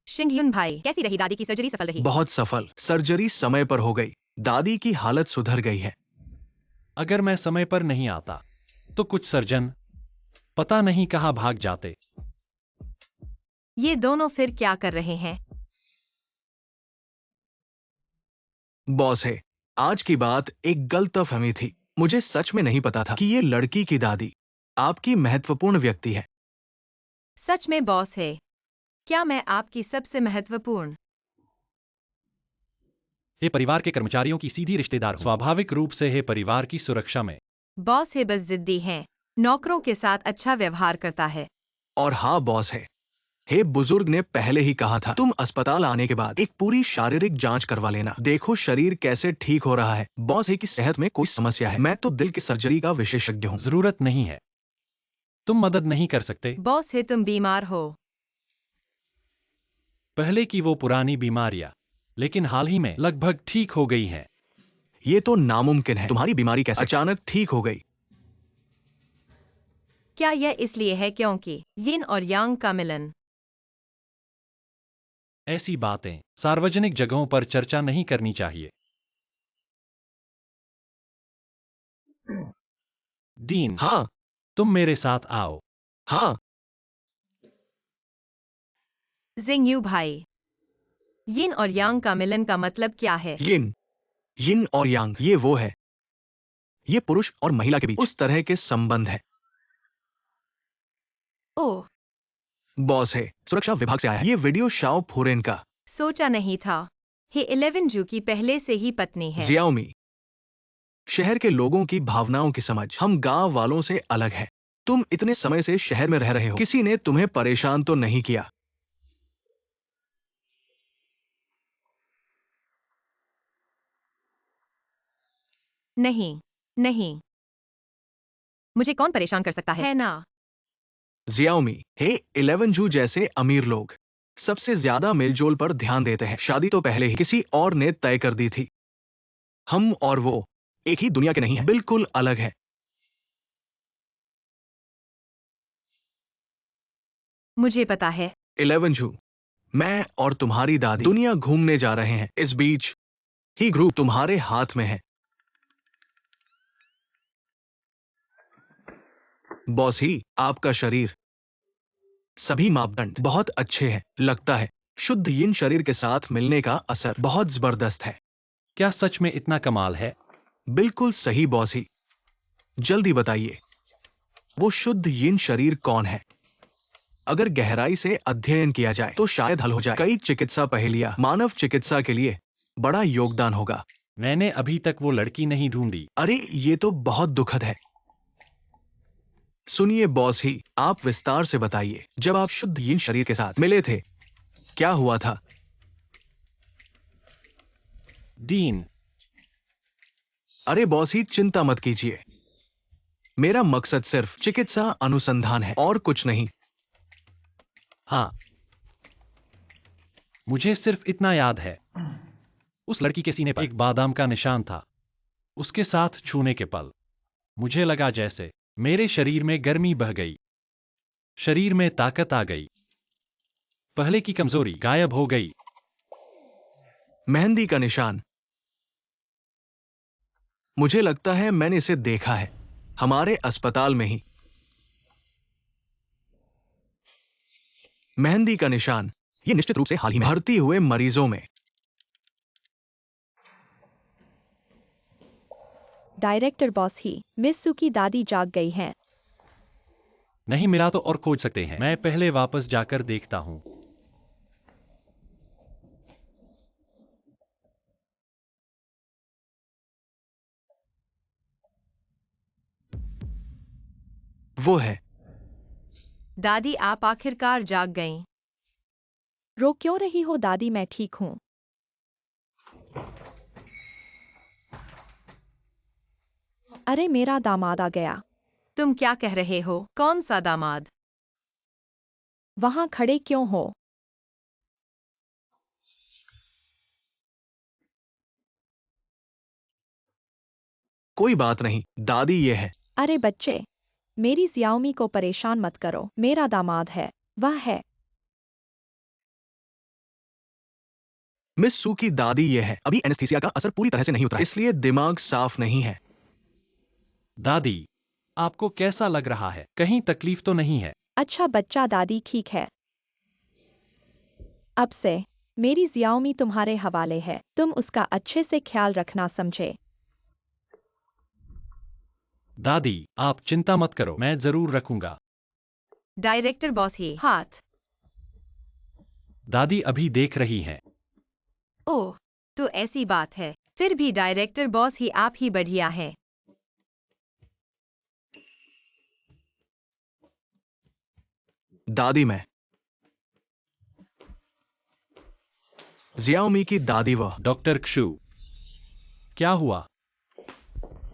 शिंगयुन भाई, कैसी रही दादी की सर्जरी? सफल रही? बहुत सफल। सर्जरी समय पर हो गई। दादी की हालत सुधर गई है। अगर मैं समय पर नहीं आता तो कुछ सर्जन पता नहीं कहाँ भाग जाते। ये दोनों फिर क्या कर रहे हैं? बॉस है, आज की बात एक गलतफहमी थी। मुझे सच में नहीं पता था कि ये लड़की की दादी आपकी महत्वपूर्ण व्यक्ति है। सच में बॉस है? क्या मैं आपकी सबसे महत्वपूर्ण? ये परिवार के कर्मचारियों की सीधी रिश्तेदार हूं। स्वाभाविक रूप से है परिवार की सुरक्षा में। बॉस है बस जिद्दी हैं, नौकरों के साथ अच्छा व्यवहार करता है। और हाँ बॉस है, हे बुजुर्ग ने पहले ही कहा था तुम अस्पताल आने के बाद एक पूरी शारीरिक जांच करवा लेना। देखो शरीर कैसे ठीक हो रहा है। बॉस है की सेहत में कोई समस्या है। मैं तो दिल की सर्जरी का विशेषज्ञ हूँ। जरूरत नहीं है, तुम मदद नहीं कर सकते। बॉस है तुम बीमार हो। पहले की वो पुरानी बीमारियां लेकिन हाल ही में लगभग ठीक हो गई हैं। ये तो नामुमकिन है। तुम्हारी बीमारी कैसे अचानक ठीक हो गई? क्या यह इसलिए है क्योंकि यिन और यांग का मिलन? ऐसी बातें सार्वजनिक जगहों पर चर्चा नहीं करनी चाहिए। डीन, हाँ तुम मेरे साथ आओ। हाँ। जिंगयू भाई, यिन और यांग का मिलन का मतलब क्या है? यिन यिन और यांग, ये वो है। ये पुरुष और महिला के बीच उस तरह के संबंध है। ओह, बॉस है, सुरक्षा विभाग से आया है। ये वीडियो शाओ फुरेन का। सोचा नहीं था। हे 11 जू की पहले से ही पत्नी है। जियाओमी, शहर के लोगों की भावनाओं की समझ हम गांव वालों से अलग है। तुम इतने समय से शहर में रह रहे हो, किसी ने तुम्हें परेशान तो नहीं किया? नहीं, नहीं। मुझे कौन परेशान कर सकता है ना? जियाओमी, हे 11 जू जैसे अमीर लोग सबसे ज्यादा मेलजोल पर ध्यान देते हैं। शादी तो पहले ही किसी और ने तय कर दी थी। हम और वो एक ही दुनिया के नहीं है, बिल्कुल अलग है। मुझे पता है। 11 जू, मैं और तुम्हारी दादी दुनिया घूमने जा रहे हैं। इस बीच ही ग्रुप तुम्हारे हाथ में है। बॉस ही, आपका शरीर सभी मापदंड बहुत अच्छे हैं। लगता है शुद्ध यिन शरीर के साथ मिलने का असर बहुत जबरदस्त है। क्या सच में इतना कमाल है? बिल्कुल सही बॉस ही। जल्दी बताइए, वो शुद्ध यिन शरीर कौन है? अगर गहराई से अध्ययन किया जाए तो शायद हल हो जाए। कई चिकित्सा पहेलियां मानव चिकित्सा के लिए बड़ा योगदान होगा। मैंने अभी तक वो लड़की नहीं ढूंढी। अरे ये तो बहुत दुखद है। सुनिए बॉस ही, आप विस्तार से बताइए। जब आप शुद्ध यिन शरीर के साथ मिले थे, क्या हुआ था? डीन, अरे बॉस ही, चिंता मत कीजिए। मेरा मकसद सिर्फ चिकित्सा अनुसंधान है और कुछ नहीं। हाँ, मुझे सिर्फ इतना याद है, उस लड़की के सीने पर एक बादाम का निशान था। उसके साथ छूने के पल मुझे लगा जैसे मेरे शरीर में गर्मी बह गई, शरीर में ताकत आ गई, पहले की कमजोरी गायब हो गई। मेहंदी का निशान। मुझे लगता है मैंने इसे देखा है, हमारे अस्पताल में ही। मेहंदी का निशान, ये निश्चित रूप से हाल ही में भर्ती हुए मरीजों में। डायरेक्टर बॉस ही, मिस सू की दादी जाग गई हैं। नहीं मिला तो और खोज सकते हैं, मैं पहले वापस जाकर देखता हूं। वो है। दादी आप आखिरकार जाग गईं। रो क्यों रही हो दादी, मैं ठीक हूँ। अरे मेरा दामाद आ गया। तुम क्या कह रहे हो? कौन सा दामाद? वहां खड़े क्यों हो? कोई बात नहीं, दादी ये है। अरे बच्चे, मेरी जियाओमी को परेशान मत करो, मेरा दामाद है, वह है। मिस सू की दादी ये है। अभी एनेस्थीसिया का असर पूरी तरह से नहीं उतरा, इसलिए दिमाग साफ नहीं है। दादी, आपको कैसा लग रहा है? कहीं तकलीफ तो नहीं है? अच्छा बच्चा, दादी ठीक है। अब से मेरी जियाओमी तुम्हारे हवाले है, तुम उसका अच्छे से ख्याल रखना, समझे? दादी, आप चिंता मत करो, मैं जरूर रखूंगा। डायरेक्टर बॉस ही हाथ। दादी अभी देख रही हैं। ओह, तो ऐसी बात है। फिर भी डायरेक्टर बॉस ही आप ही बढ़िया है। दादी मैं जियाओमी की दादी वह। डॉक्टर क्षु, क्या हुआ?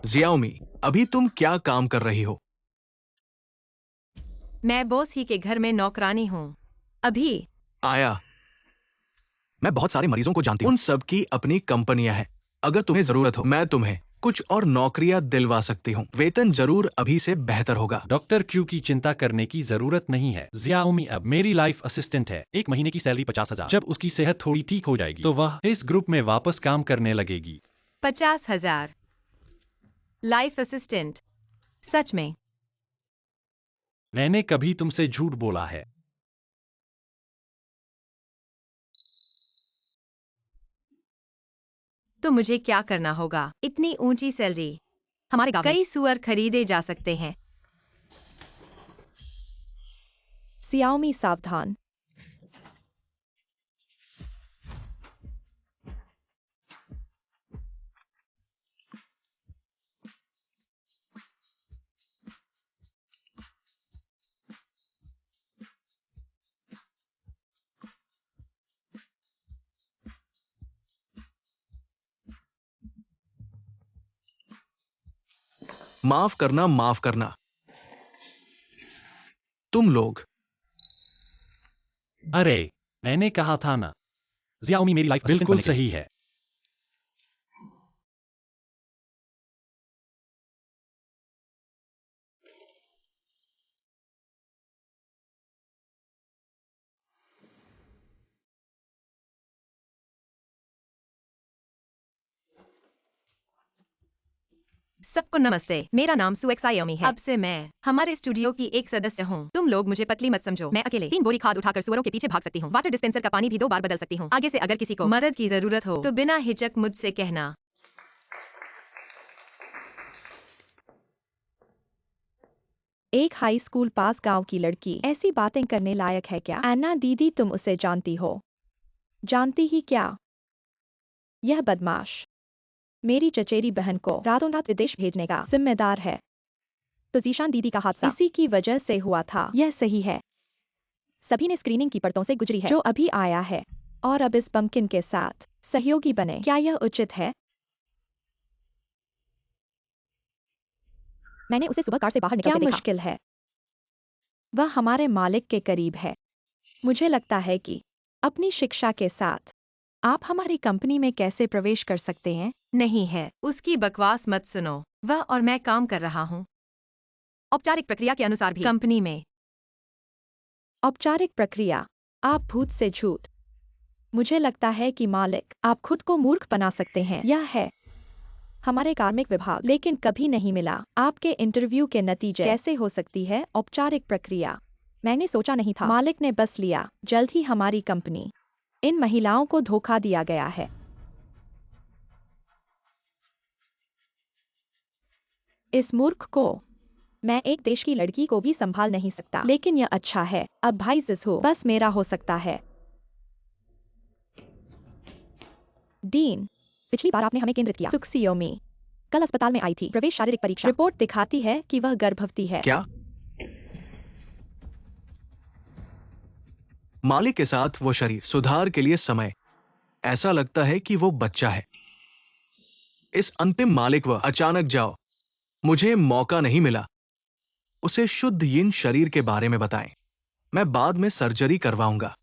जियाओमी, अभी तुम क्या काम कर रही हो? मैं बॉस ही के घर में नौकरानी हूँ। अभी आया। मैं बहुत सारे मरीजों को जानती हूँ, उन सब की अपनी कंपनियां हैं। अगर तुम्हें जरूरत हो, मैं तुम्हें कुछ और नौकरियां दिलवा सकती हूँ। वेतन जरूर अभी से बेहतर होगा। डॉक्टर क्यू की चिंता करने की जरूरत नहीं है। जियाओमी अब मेरी लाइफ असिस्टेंट है। 1 महीने की सैलरी 50,000। जब उसकी सेहत थोड़ी ठीक हो जाएगी तो वह इस ग्रुप में वापस काम करने लगेगी। 50,000 लाइफ असिस्टेंट? सच में? मैंने कभी तुमसे झूठ बोला है? तो मुझे क्या करना होगा? इतनी ऊंची सैलरी? हमारे गांव में कई सुअर खरीदे जा सकते हैं। जियाओमी सावधान। माफ करना, माफ करना। तुम लोग। अरे, मैंने कहा था ना, जियाओमी मेरी लाइफ असिस्टेंट बिल्कुल बनने के लिए। सही है। सबको नमस्ते, मेरा नाम सुएक्सायोमी है। अब से मैं हमारे स्टूडियो की एक सदस्य हूँ। तुम लोग मुझे पतली मत समझो। मैं अकेले 3 बोरी खाद उठाकर सुअरों के पीछे भाग सकती हूँ। वाटर डिस्पेंसर का पानी भी 2 बार बदल सकती हूँ। आगे से अगर किसी को मदद की जरूरत हो तो बिना हिचक मुझसे कहना। एक हाई स्कूल पास गांव की लड़की ऐसी बातें करने लायक है क्या? एन्ना दीदी, तुम उसे जानती हो? जानती ही क्या? यह बदमाश मेरी चचेरी बहन को रातों रात विदेश भेजने का जिम्मेदार है। तो जीशान दीदी का हादसा इसी की वजह से हुआ था, यह सही है। सभी ने स्क्रीनिंग की परतों से गुजरी है जो अभी आया है, और अब इस पम्पकिन के साथ सहयोगी बने। क्या यह उचित है? मैंने उसे सुबह कार से बाहर निकलते देखा। क्या मुश्किल है? वह हमारे मालिक के करीब है। मुझे लगता है कि अपनी शिक्षा के साथ आप हमारी कंपनी में कैसे प्रवेश कर सकते हैं? नहीं है, उसकी बकवास मत सुनो। वह और मैं काम कर रहा हूँ। औपचारिक प्रक्रिया के अनुसार भी कंपनी में। औपचारिक प्रक्रिया। आप भूत से झूठ। मुझे लगता है कि मालिक आप खुद को मूर्ख बना सकते हैं। यह है हमारे कार्मिक विभाग, लेकिन कभी नहीं मिला। आपके इंटरव्यू के नतीजे कैसे हो सकती है औपचारिक प्रक्रिया? मैंने सोचा नहीं था। मालिक ने बस लिया। जल्द ही हमारी कंपनी। इन महिलाओं को धोखा दिया गया है। इस मूर्ख को। मैं एक देश की लड़की को भी संभाल नहीं सकता, लेकिन यह अच्छा है। अब भाई जिसो बस मेरा हो सकता है। डीन, पिछली बार आपने हमें केंद्रित किया। सुक्सियोमी कल अस्पताल में आई थी। प्रवेश शारीरिक परीक्षा रिपोर्ट दिखाती है कि वह गर्भवती है। क्या? मालिक के साथ वो शरीर सुधार के लिए समय। ऐसा लगता है कि वो बच्चा है। इस अंतिम मालिक व अचानक जाओ। मुझे मौका नहीं मिला। उसे शुद्ध यिन शरीर के बारे में बताएं। मैं बाद में सर्जरी करवाऊंगा।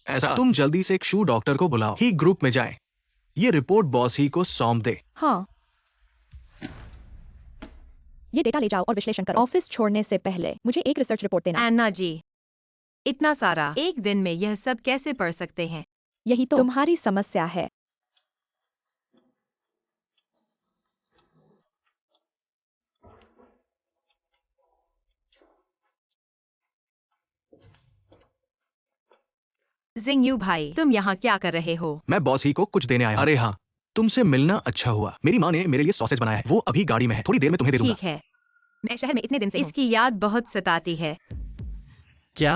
ऐसा तुम जल्दी से एक शू डॉक्टर को बुलाओ। ही ग्रुप में जाएं। ये रिपोर्ट बॉस ही को सौंप दे। हाँ, ये डेटा ले जाओ और विश्लेषण करो। ऑफिस छोड़ने से पहले मुझे एक रिसर्च रिपोर्ट देना। एन्ना जी, इतना सारा एक दिन में यह सब कैसे पढ़ सकते हैं? यही तो तुम्हारी समस्या है। जिंगयू भाई, तुम यहाँ क्या कर रहे हो? मैं बॉस ही को कुछ देने आया हूं। अरे हाँ, तुमसे मिलना अच्छा हुआ। मेरी माँ ने मेरे लिए सॉसेज बनाया है। वो अभी गाड़ी में है। थोड़ी देर में तुम्हें दे दूंगा। ठीक है। मैं शहर में इतने दिन से हूँ। इसकी याद बहुत सताती है। क्या?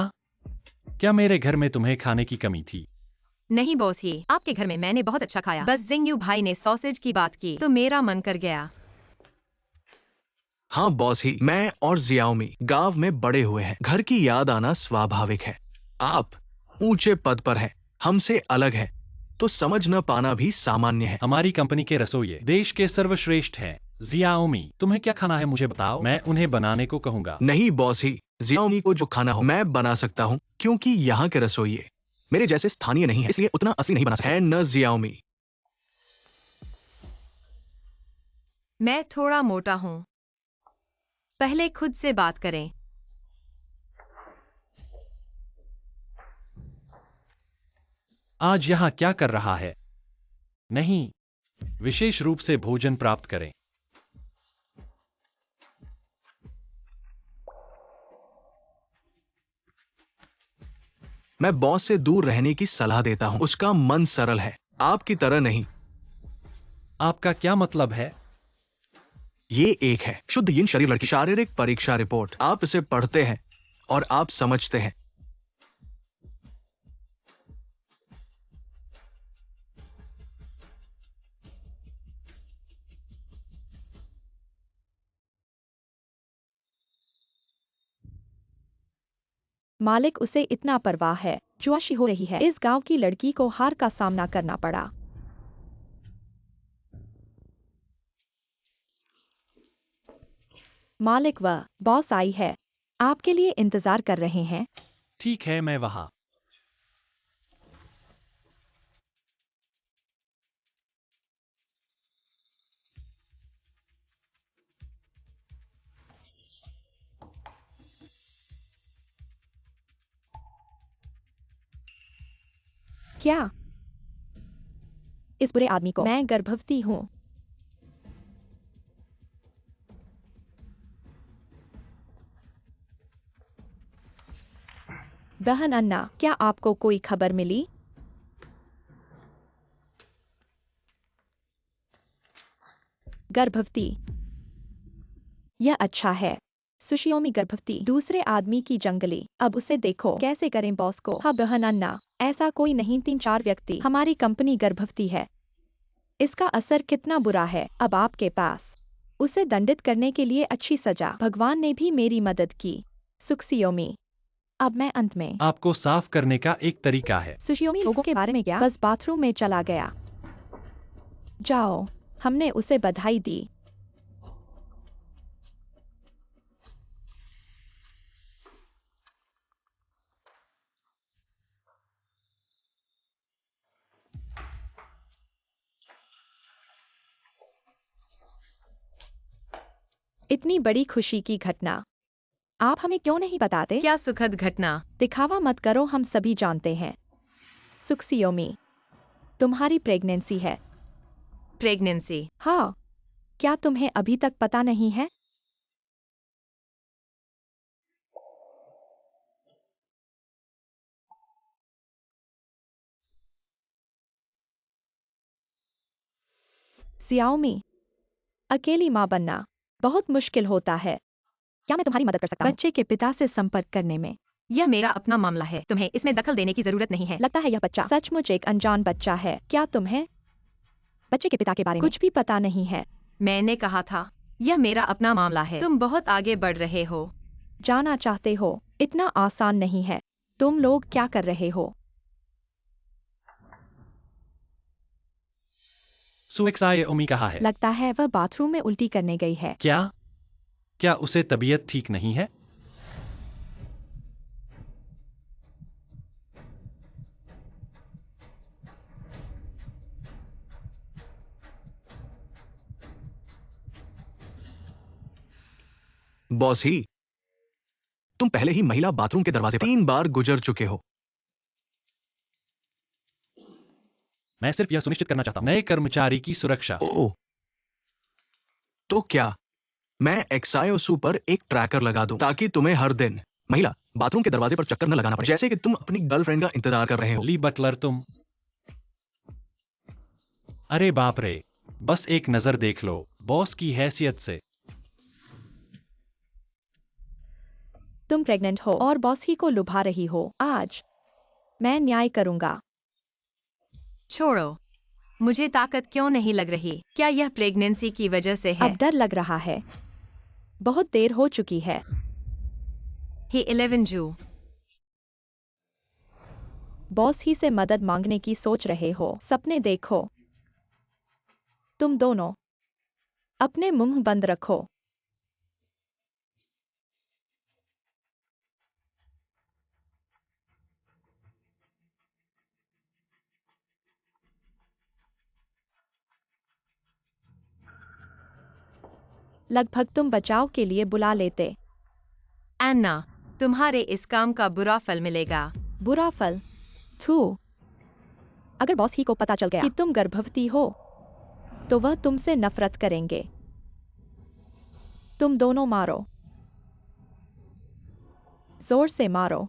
क्या मेरे घर में तुम्हें खाने की कमी थी? नहीं बॉस ही, आपके घर में मैंने बहुत अच्छा खाया। बस जिंगयू भाई ने सॉसेज की बात की तो मेरा मन कर गया। हाँ बॉस ही, मैं और जियाओमी गांव में बड़े हुए हैं। घर की याद आना स्वाभाविक है। आप ऊंचे पद पर हैं, हमसे अलग हैं, तो समझ न पाना भी सामान्य है। हमारी कंपनी के रसोइये देश के सर्वश्रेष्ठ हैं। जियाओमी, तुम्हें क्या खाना है मुझे बताओ, मैं उन्हें बनाने को कहूंगा। नहीं बॉस ही, जियाओमी को जो खाना हो मैं बना सकता हूँ, क्योंकि यहाँ के रसोइये मेरे जैसे स्थानीय नहीं है, इसलिए उतना असली नहीं बना सकते। है न जियाओमी? मैं थोड़ा मोटा हूँ। पहले खुद से बात करें। आज यहाँ क्या कर रहा है? नहीं, विशेष रूप से भोजन प्राप्त करें। मैं बॉस से दूर रहने की सलाह देता हूँ। उसका मन सरल है, आपकी तरह नहीं। आपका क्या मतलब है? ये एक है शुद्ध यिन शरीर लड़की शारीरिक परीक्षा रिपोर्ट। आप इसे पढ़ते हैं और आप समझते हैं। मालिक उसे इतना परवाह है। जुआशी हो रही है। इस गांव की लड़की को हार का सामना करना पड़ा। मालिक व बॉस आई है। आपके लिए इंतजार कर रहे हैं। ठीक है, मैं वहाँ। क्या? इस बुरे आदमी को। मैं गर्भवती हूँ। बहन अन्ना, क्या आपको कोई खबर मिली? गर्भवती। यह अच्छा है। सुशियोमी गर्भवती दूसरे आदमी की जंगली। अब उसे देखो कैसे करें बॉस को। हाँ बहन अन्ना, ऐसा कोई नहीं। 3-4 व्यक्ति। हमारी कंपनी गर्भवती है। इसका असर कितना बुरा है अब आपके पास। उसे दंडित करने के लिए अच्छी सजा। भगवान ने भी मेरी मदद की। सुक्सियोमी। अब मैं अंत में। आपको साफ करने का एक तरीका है। सुशियोमी लोगों के बारे में क्या? बस बाथरूम में चला गया। जाओ। हमने उसे बधाई दी। इतनी बड़ी खुशी की घटना आप हमें क्यों नहीं बताते? क्या सुखद घटना। दिखावा मत करो, हम सभी जानते हैं। सुक्सियोमी, तुम्हारी प्रेगनेंसी है। प्रेगनेंसी। हाँ, क्या तुम्हें अभी तक पता नहीं है? सियाओमी, अकेली माँ बनना बहुत मुश्किल होता है। क्या मैं तुम्हारी मदद कर सकता हूँ? बच्चे के पिता से संपर्क करने में। यह मेरा अपना मामला है, तुम्हें इसमें दखल देने की जरूरत नहीं है। लगता है यह बच्चा सचमुच एक अनजान बच्चा है। क्या तुम्हें बच्चे के पिता के बारे में कुछ भी पता नहीं है? मैंने कहा था, यह मेरा अपना मामला है। तुम बहुत आगे बढ़ रहे हो। जाना चाहते हो? इतना आसान नहीं है। तुम लोग क्या कर रहे हो? सुएक्साओमी कहाँ है? लगता है वह बाथरूम में उल्टी करने गई है। क्या? क्या उसे तबीयत ठीक नहीं है? बॉस ही, तुम पहले ही महिला बाथरूम के दरवाजे पर 3 बार गुजर चुके हो। मैं सिर्फ यह सुनिश्चित करना चाहता हूँ नए कर्मचारी की सुरक्षा। ओह, तो क्या मैं एक्सायोसू पर एक ट्रैकर लगा दूं ताकि तुम्हें हर दिन महिला बाथरूम के दरवाजे पर चक्कर न लगाना पड़े, जैसे कि तुम अपनी गर्लफ्रेंड का इंतजार कर रहे हो। ली बटलर तुम। अरे बाप रे, बस एक नजर देख लो, बॉस की हैसियत से। तुम प्रेग्नेंट हो और बॉस ही को लुभा रही हो। आज मैं न्याय करूंगा। छोड़ो, मुझे ताकत क्यों नहीं लग रही? क्या यह प्रेगनेंसी की वजह से है? अब डर लग रहा है। बहुत देर हो चुकी है। ही 11 जू। बॉस ही से मदद मांगने की सोच रहे हो? सपने देखो। तुम दोनों अपने मुंह बंद रखो। लगभग तुम बचाव के लिए बुला लेते। एन्ना, तुम्हारे इस काम का बुरा फल मिलेगा। बुरा फल? थू। अगर बॉस ही को पता चल गया कि तुम गर्भवती हो तो वह तुमसे नफरत करेंगे। तुम दोनों मारो, जोर से मारो।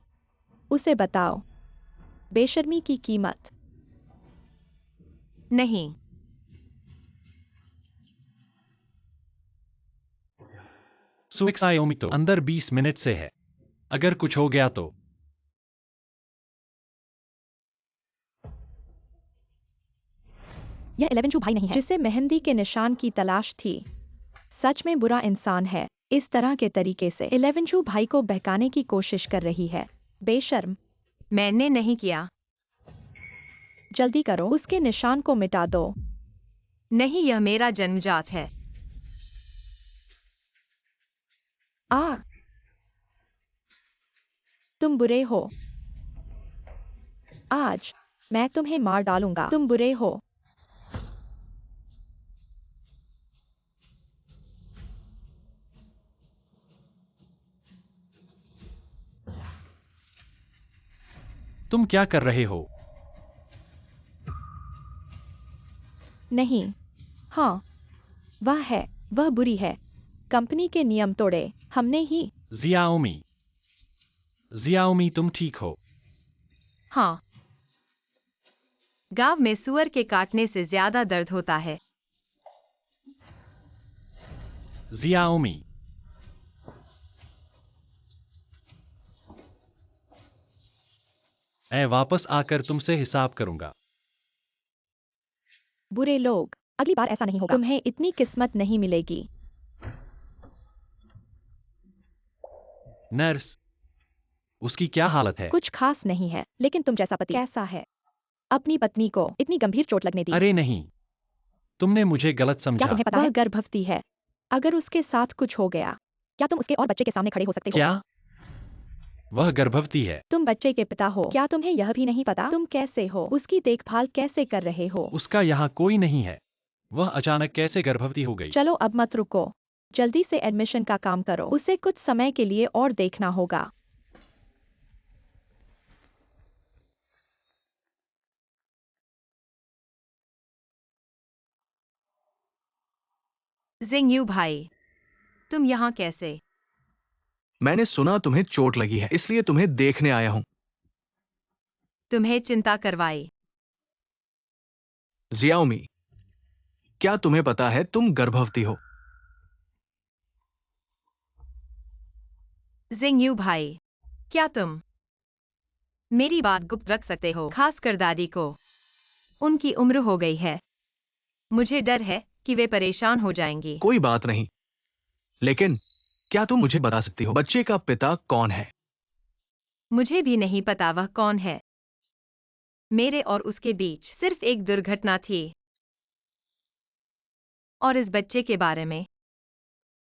उसे बताओ बेशर्मी की कीमत। नहीं। सुएक्साओमी तो अंदर 20 मिनट से है। अगर कुछ हो गया तो यह 11 भाई नहीं है जिसे मेहंदी के निशान की तलाश थी। सच में बुरा इंसान है। इस तरह के तरीके से 11 भाई को बहकाने की कोशिश कर रही है। बेशर्म। मैंने नहीं किया। जल्दी करो, उसके निशान को मिटा दो। नहीं, यह मेरा जन्मजात है। आ, तुम बुरे हो। आज मैं तुम्हें मार डालूंगा। तुम बुरे हो। तुम क्या कर रहे हो? नहीं। हाँ, वह बुरी है। कंपनी के नियम तोड़े हमने ही। जियाओमी, जियाओमी तुम ठीक हो? हाँ। गांव में सुअर के काटने से ज्यादा दर्द होता है। जियाओमी, मैं वापस आकर तुमसे हिसाब करूंगा। बुरे लोग, अगली बार ऐसा नहीं होगा। तुम्हें इतनी किस्मत नहीं मिलेगी। नर्स, उसकी क्या हालत है? कुछ खास नहीं है, लेकिन तुम जैसा पति कैसा है? अपनी पत्नी को इतनी गंभीर चोट लगने दी। अरे नहीं, तुमने मुझे गलत क्या समझा। तुम्हें पता है? वह गर्भवती है। अगर उसके साथ कुछ हो गया, क्या तुम उसके और बच्चे के सामने खड़े हो सकते हो? क्या? वह गर्भवती है। तुम बच्चे के पिता हो। क्या तुम्हें यह भी नहीं पता? तुम कैसे हो? उसकी देखभाल कैसे कर रहे हो? उसका यहाँ कोई नहीं है। वह अचानक कैसे गर्भवती हो गई? चलो अब मत रुको। जल्दी से एडमिशन का काम करो, उसे कुछ समय के लिए और देखना होगा। जिंगयू भाई, तुम यहाँ कैसे? मैंने सुना तुम्हें चोट लगी है, इसलिए तुम्हें देखने आया हूं। तुम्हें चिंता करवाई। जियाओमी, क्या तुम्हें पता है तुम गर्भवती हो? जिंगयू भाई, क्या तुम मेरी बात गुप्त रख सकते हो, खासकर दादी को? उनकी उम्र हो गई है। मुझे डर है कि वे परेशान हो जाएंगी। कोई बात नहीं, लेकिन क्या तुम मुझे बता सकती हो बच्चे का पिता कौन है? मुझे भी नहीं पता वह कौन है। मेरे और उसके बीच सिर्फ एक दुर्घटना थी। और इस बच्चे के बारे में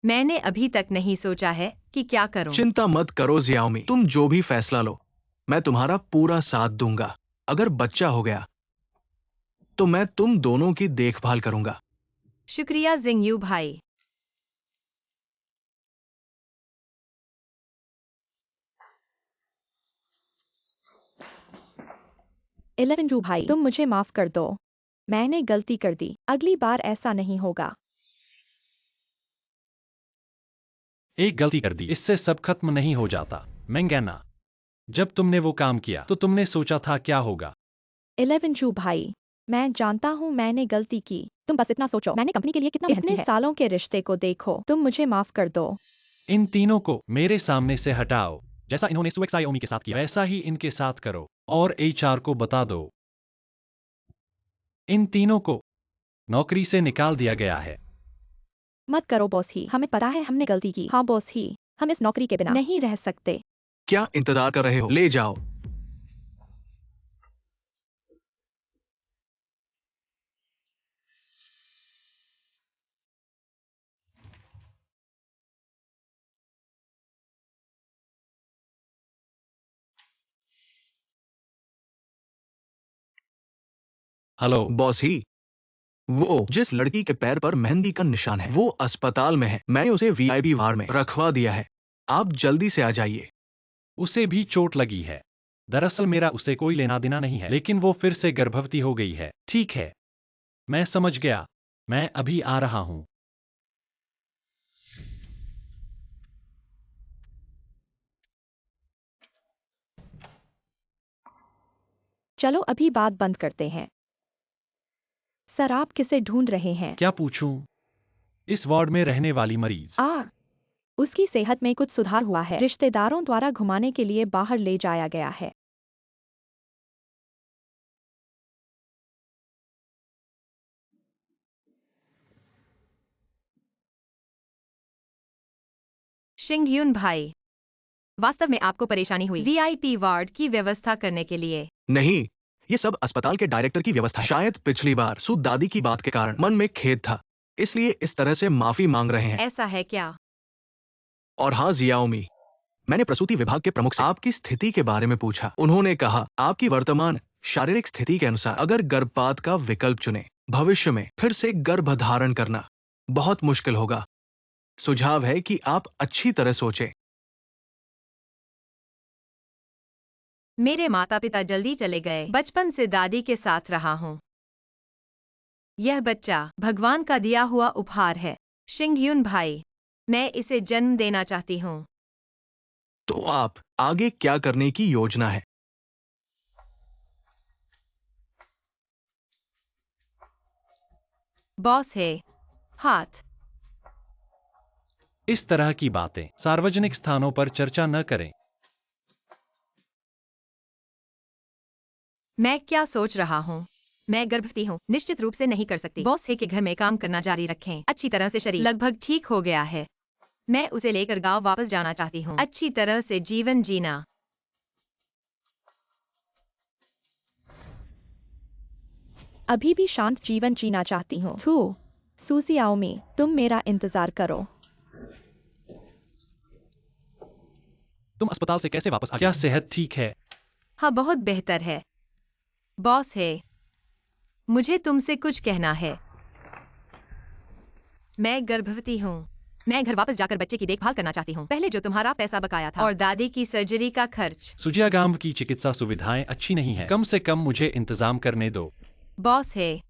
मैंने अभी तक नहीं सोचा है कि क्या करूं। चिंता मत करो जियाओमी, तुम जो भी फैसला लो, मैं तुम्हारा पूरा साथ दूंगा। अगर बच्चा हो गया, तो मैं तुम दोनों की देखभाल करूंगा। शुक्रिया जिंगयू भाई। इलेवन भाई, तुम मुझे माफ कर दो। मैंने गलती कर दी, अगली बार ऐसा नहीं होगा। एक गलती कर दी, इससे सब खत्म नहीं हो जाता। मैंगैना, जब तुमने वो काम किया तो तुमने सोचा था क्या होगा? इलेवन भाई, मैं जानता हूँ मैंने गलती की। तुम बस इतना सोचो, मैंने कंपनी के लिए कितना मेहनत की है। इतने सालों के रिश्ते को देखो, तुम मुझे माफ कर दो। इन तीनों को मेरे सामने से हटाओ। जैसा इन्होंने सुएक्सायोमी के साथ किया, वैसा ही इनके साथ करो। और एचआर को बता दो, इन तीनों को नौकरी से निकाल दिया गया है। मत करो बॉस ही, हमें पता है हमने गलती की। हाँ बॉस ही, हम इस नौकरी के बिना नहीं रह सकते। क्या इंतजार कर रहे हो? ले जाओ। हेलो बॉस ही, वो जिस लड़की के पैर पर मेहंदी का निशान है, वो अस्पताल में है। मैंने उसे वीआईपी वार्ड में रखवा दिया है। आप जल्दी से आ जाइए। उसे भी चोट लगी है। दरअसल मेरा उसे कोई लेना देना नहीं है, लेकिन वो फिर से गर्भवती हो गई है। ठीक है, मैं समझ गया। मैं अभी आ रहा हूं। चलो अभी बात बंद करते हैं। सर आप किसे ढूंढ रहे हैं? क्या पूछूं? इस वार्ड में रहने वाली मरीज। उसकी सेहत में कुछ सुधार हुआ है। रिश्तेदारों द्वारा घुमाने के लिए बाहर ले जाया गया है। शिंगयुन भाई, वास्तव में आपको परेशानी हुई वीआईपी वार्ड की व्यवस्था करने के लिए? नहीं, ये सब अस्पताल के डायरेक्टर की व्यवस्था है। शायद पिछली बार सूद दादी की बात के कारण मन में खेद था, इसलिए इस तरह से माफी मांग रहे हैं। ऐसा है क्या? और हाँ जियाओमी, मैंने प्रसूति विभाग के प्रमुख से आपकी स्थिति के बारे में पूछा। उन्होंने कहा आपकी वर्तमान शारीरिक स्थिति के अनुसार अगर गर्भपात का विकल्प चुने, भविष्य में फिर से गर्भधारण करना बहुत मुश्किल होगा। सुझाव है कि आप अच्छी तरह सोचें। मेरे माता पिता जल्दी चले गए। बचपन से दादी के साथ रहा हूँ। यह बच्चा भगवान का दिया हुआ उपहार है। शिंगयुन भाई, मैं इसे जन्म देना चाहती हूँ। तो आप आगे क्या करने की योजना है? बॉस है हाथ। इस तरह की बातें सार्वजनिक स्थानों पर चर्चा न करें। मैं क्या सोच रहा हूँ? मैं गर्भवती हूँ, निश्चित रूप से नहीं कर सकती। बॉस है कि घर में काम करना जारी रखें। अच्छी तरह से शरीर लगभग ठीक हो गया है। मैं उसे लेकर गांव वापस जाना चाहती हूँ। अच्छी तरह से जीवन जीना। अभी भी शांत जीवन जीना चाहती हूँ। सुसियाओमी, तुम मेरा इंतजार करो। तुम अस्पताल से कैसे वापस आ गई? क्या सेहत ठीक है? हाँ, बहुत बेहतर है। बॉस है, मुझे तुमसे कुछ कहना है। मैं गर्भवती हूँ। मैं घर वापस जाकर बच्चे की देखभाल करना चाहती हूँ, पहले जो तुम्हारा पैसा बकाया था और दादी की सर्जरी का खर्च। सुजिया गांव की चिकित्सा सुविधाएं अच्छी नहीं है, कम से कम मुझे इंतजाम करने दो। बॉस है,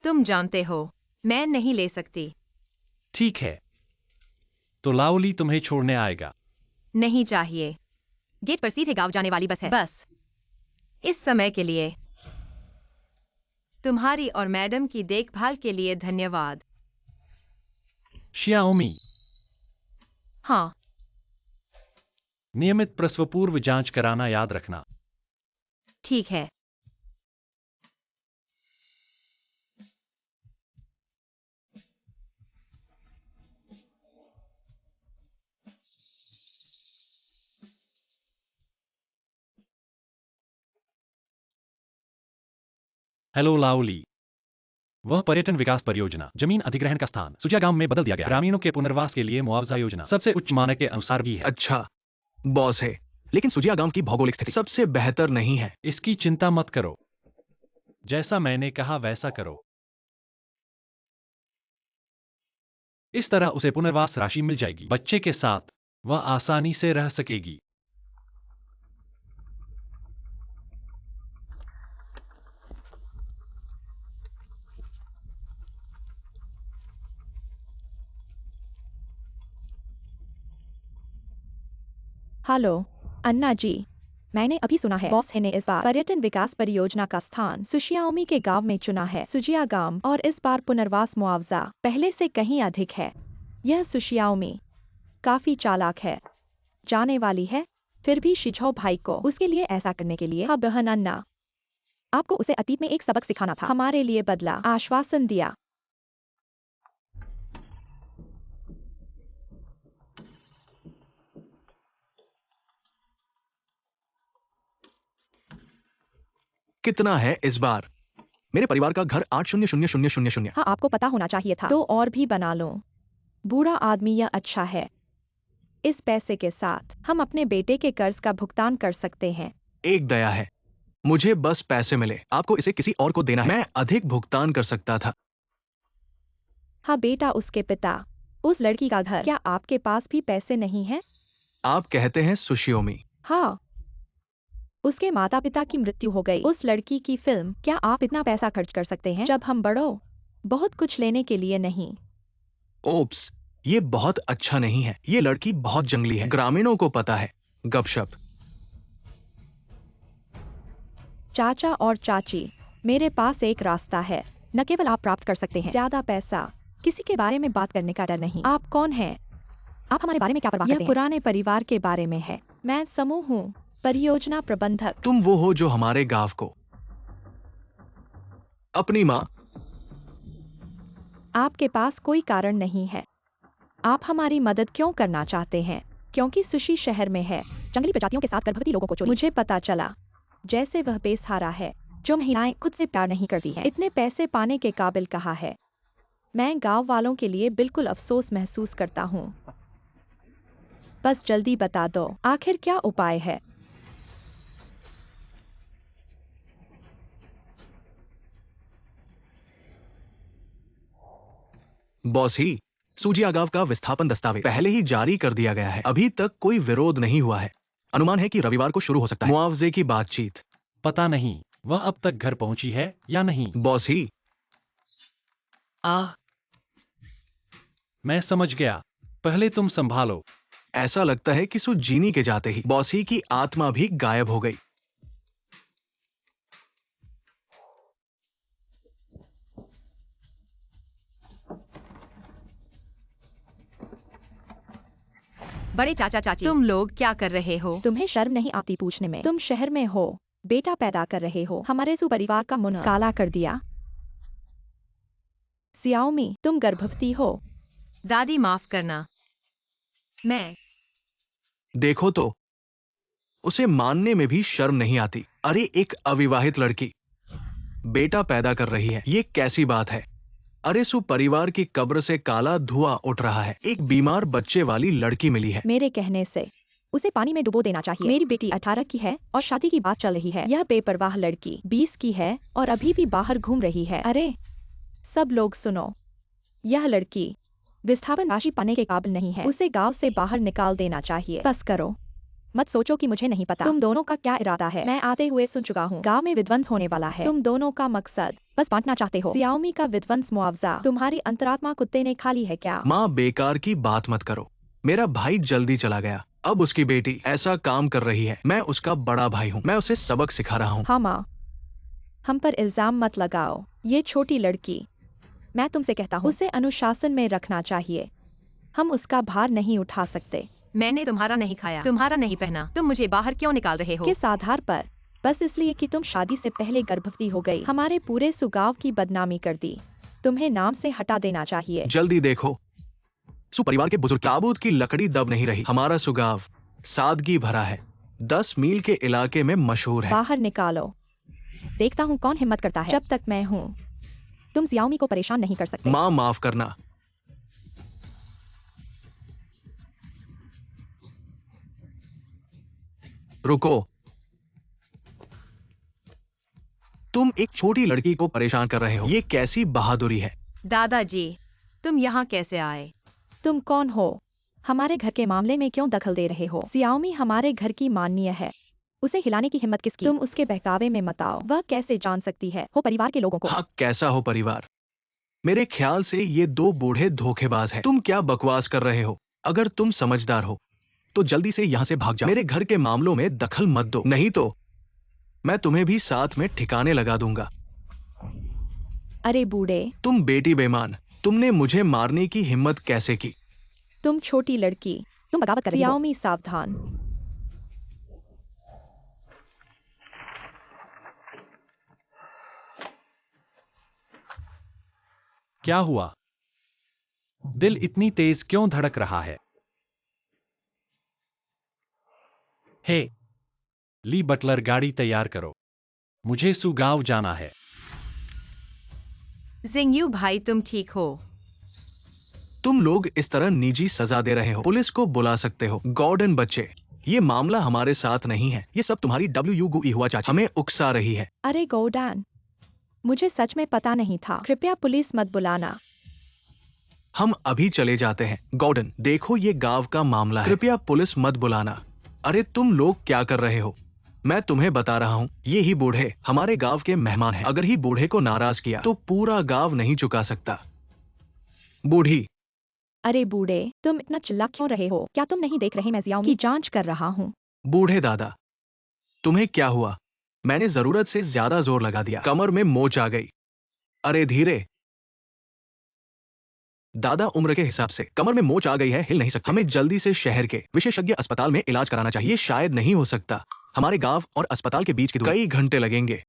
तुम जानते हो मैं नहीं ले सकती। ठीक है, तो लाओली तुम्हें छोड़ने आएगा। नहीं चाहिए, गेट पर सीधे गांव जाने वाली बस है। बस इस समय के लिए। तुम्हारी और मैडम की देखभाल के लिए धन्यवाद। शियाओमी, हाँ, नियमित प्रसव पूर्व जांच कराना याद रखना। ठीक है। हेलो लाओली, वह पर्यटन विकास परियोजना जमीन अधिग्रहण का स्थान सुजिया गांव में बदल दिया गया। ग्रामीणों के पुनर्वास के लिए मुआवजा योजना सबसे उच्च मानक के अनुसार भी है। अच्छा, बॉस है, लेकिन सुजिया गांव की भौगोलिक स्थिति सबसे बेहतर नहीं है। इसकी चिंता मत करो, जैसा मैंने कहा वैसा करो। इस तरह उसे पुनर्वास राशि मिल जाएगी। बच्चे के साथ वह आसानी से रह सकेगी। हेलो अन्ना जी, मैंने अभी सुना है बॉस है ने इस बार पर्यटन विकास परियोजना का स्थान सुशियाओमी के गांव में चुना है, सुजिया गांव, और इस बार पुनर्वास मुआवजा पहले से कहीं अधिक है। यह सुशियाओमी काफी चालाक है, जाने वाली है, फिर भी शिझो भाई को उसके लिए ऐसा करने के लिए। हाँ बहन अन्ना, आपको उसे अतीत में एक सबक सिखाना था, हमारे लिए बदला, आश्वासन दिया। कितना है इस बार? मेरे परिवार का घर 8000000। हाँ आपको पता होना चाहिए था। तो और भी बना लो। बुरा आदमी यह अच्छा है। इस पैसे के साथ हम अपने बेटे के कर्ज का भुगतान कर सकते हैं। एक दया है, मुझे बस पैसे मिले, आपको इसे किसी और को देना है। मैं अधिक भुगतान कर सकता था। हाँ बेटा, उसके पिता, उस लड़की का घर, क्या आपके पास भी पैसे नहीं हैं? आप कहते हैं सुशियोमी? हाँ, उसके माता पिता की मृत्यु हो गई। उस लड़की की फिल्म, क्या आप इतना पैसा खर्च कर सकते हैं जब हम बड़ों? बहुत कुछ लेने के लिए नहीं। ओप्स, ये बहुत अच्छा नहीं है। ये लड़की बहुत जंगली है, ग्रामीणों को पता है। गपशप। चाचा और चाची, मेरे पास एक रास्ता है। न केवल आप प्राप्त कर सकते हैं ज्यादा पैसा, किसी के बारे में बात करने का डर नहीं। आप कौन हैं? आप हमारे बारे में क्या परवाह करते हैं? यह पुराने परिवार के बारे में है। मैं समूह हूँ, परियोजना प्रबंधक। तुम वो हो जो हमारे गांव को अपनी माँ। आपके पास कोई कारण नहीं है। आप हमारी मदद क्यों करना चाहते हैं? क्योंकि सुशी शहर में है, जंगली प्रजातियों के साथ गर्भवती लोगों को चोरी। मुझे पता चला जैसे वह बेसहारा है, जो महिलाएं खुद से प्यार नहीं करती हैं। इतने पैसे पाने के काबिल कहा है। मैं गांव वालों के लिए बिल्कुल अफसोस महसूस करता हूँ। बस जल्दी बता दो, आखिर क्या उपाय है? बॉस ही, सूजिया गांव का विस्थापन दस्तावेज पहले ही जारी कर दिया गया है। अभी तक कोई विरोध नहीं हुआ है। अनुमान है कि रविवार को शुरू हो सकता है। मुआवजे की बातचीत। पता नहीं वह अब तक घर पहुंची है या नहीं। बॉस ही, मैं समझ गया, पहले तुम संभालो। ऐसा लगता है कि सु जीनी के जाते ही बॉस ही की आत्मा भी गायब हो गई। बड़े चाचा चाची, तुम लोग क्या कर रहे हो? तुम्हें शर्म नहीं आती पूछने में? तुम शहर में हो, बेटा पैदा कर रहे हो, हमारे सुपरिवार का मुंह काला कर दिया। सियाओमी, तुम गर्भवती हो। दादी माफ करना, मैं देखो तो, उसे मानने में भी शर्म नहीं आती। अरे एक अविवाहित लड़की बेटा पैदा कर रही है, ये कैसी बात है? अरे सु परिवार की कब्र से काला धुआं उठ रहा है। एक बीमार बच्चे वाली लड़की मिली है। मेरे कहने से उसे पानी में डुबो देना चाहिए। मेरी बेटी 18 की है और शादी की बात चल रही है। यह बेपरवाह लड़की 20 की है और अभी भी बाहर घूम रही है। अरे सब लोग सुनो, यह लड़की विस्थापन राशि पाने के काबिल नहीं है, उसे गांव से बाहर निकाल देना चाहिए। बस करो, मत सोचो कि मुझे नहीं पता तुम दोनों का क्या इरादा है। मैं आते हुए सुन चुका हूँ, गांव में विध्वंस होने वाला है। तुम दोनों का मकसद बस बांटना चाहते हो। सियाओमी का विध्वंस मुआवजा तुम्हारी अंतरात्मा कुत्ते ने खा ली है क्या? माँ, बेकार की बात मत करो। मेरा भाई जल्दी चला गया, अब उसकी बेटी ऐसा काम कर रही है। मैं उसका बड़ा भाई हूँ, मैं उसे सबक सिखा रहा हूँ। हाँ माँ, हम पर इल्जाम मत लगाओ। ये छोटी लड़की, मैं तुमसे कहता हूँ उसे अनुशासन में रखना चाहिए। हम उसका भार नहीं उठा सकते। मैंने तुम्हारा नहीं खाया, तुम्हारा नहीं पहना, तुम मुझे बाहर क्यों निकाल रहे हो? किस आधार पर? बस इसलिए कि तुम शादी से पहले गर्भवती हो गई, हमारे पूरे सुगाव की बदनामी कर दी। तुम्हें नाम से हटा देना चाहिए। जल्दी देखो, सुपरिवार के बुजुर्ग, ताबूत की लकड़ी दब नहीं रही। हमारा सुगाव सादगी भरा है, 10 मील के इलाके में मशहूर है। बाहर निकालो, देखता हूँ कौन हिम्मत करता है। जब तक मैं हूँ, तुम सियाओमी को परेशान नहीं कर सकते। माँ, माफ करना। रुको, तुम एक छोटी लड़की को परेशान कर रहे हो, ये कैसी बहादुरी है? दादाजी, तुम यहाँ कैसे आए? तुम कौन हो? हमारे घर के मामले में क्यों दखल दे रहे हो? सियाओमी हमारे घर की माननीय है, उसे हिलाने की हिम्मत किसकी? तुम उसके बहकावे में मत आओ। वह कैसे जान सकती है हो परिवार के लोगों को? हाँ, कैसा हो परिवार? मेरे ख्याल से ये 2 बूढ़े धोखेबाज हैं। तुम क्या बकवास कर रहे हो? अगर तुम समझदार हो तो जल्दी से यहाँ से भाग जाओ। मेरे घर के मामलों में दखल मत दो, नहीं तो मैं तुम्हें भी साथ में ठिकाने लगा दूंगा। अरे बूढ़े, तुम बेटी बेईमान, तुमने मुझे मारने की हिम्मत कैसे की? तुम छोटी लड़की, तुम बगावत कर रही हो। सियाओमी सावधान। क्या हुआ? दिल इतनी तेज क्यों धड़क रहा है? हे, ली बटलर, गाड़ी तैयार करो, मुझे सुगाव जाना है। जिंगयू भाई, तुम ठीक हो? तुम लोग इस तरह निजी सजा दे रहे हो। पुलिस को बुला सकते हो। गॉर्डन बच्चे, ये मामला हमारे साथ नहीं है। ये सब तुम्हारी डब्ल्यू गुई हुआ चाची हमें उकसा रही है। अरे गौडैन, मुझे सच में पता नहीं था। कृपया पुलिस मत बुलाना। हम अभी चले जाते हैं। गॉर्डन, देखो ये गांव का मामला है, कृपया पुलिस मत बुलाना। अरे तुम लोग क्या कर रहे हो? मैं तुम्हें बता रहा हूँ, ये ही बूढ़े हमारे गांव के मेहमान हैं। अगर ही बूढ़े को नाराज किया तो पूरा गांव नहीं चुका सकता। बूढ़ी, अरे बूढ़े, तुम इतना चिल्ला क्यों रहे हो? क्या तुम नहीं देख रहे मैं सियाओमी की जांच कर रहा हूँ? बूढ़े दादा, तुम्हें क्या हुआ? मैंने जरूरत से ज्यादा जोर लगा दिया, कमर में मोच आ गई। अरे धीरे दादा, उम्र के हिसाब से कमर में मोच आ गई है, हिल नहीं सकते। हमें जल्दी से शहर के विशेषज्ञ अस्पताल में इलाज कराना चाहिए। शायद नहीं हो सकता, हमारे गांव और अस्पताल के बीच की दूरी कई घंटे लगेंगे।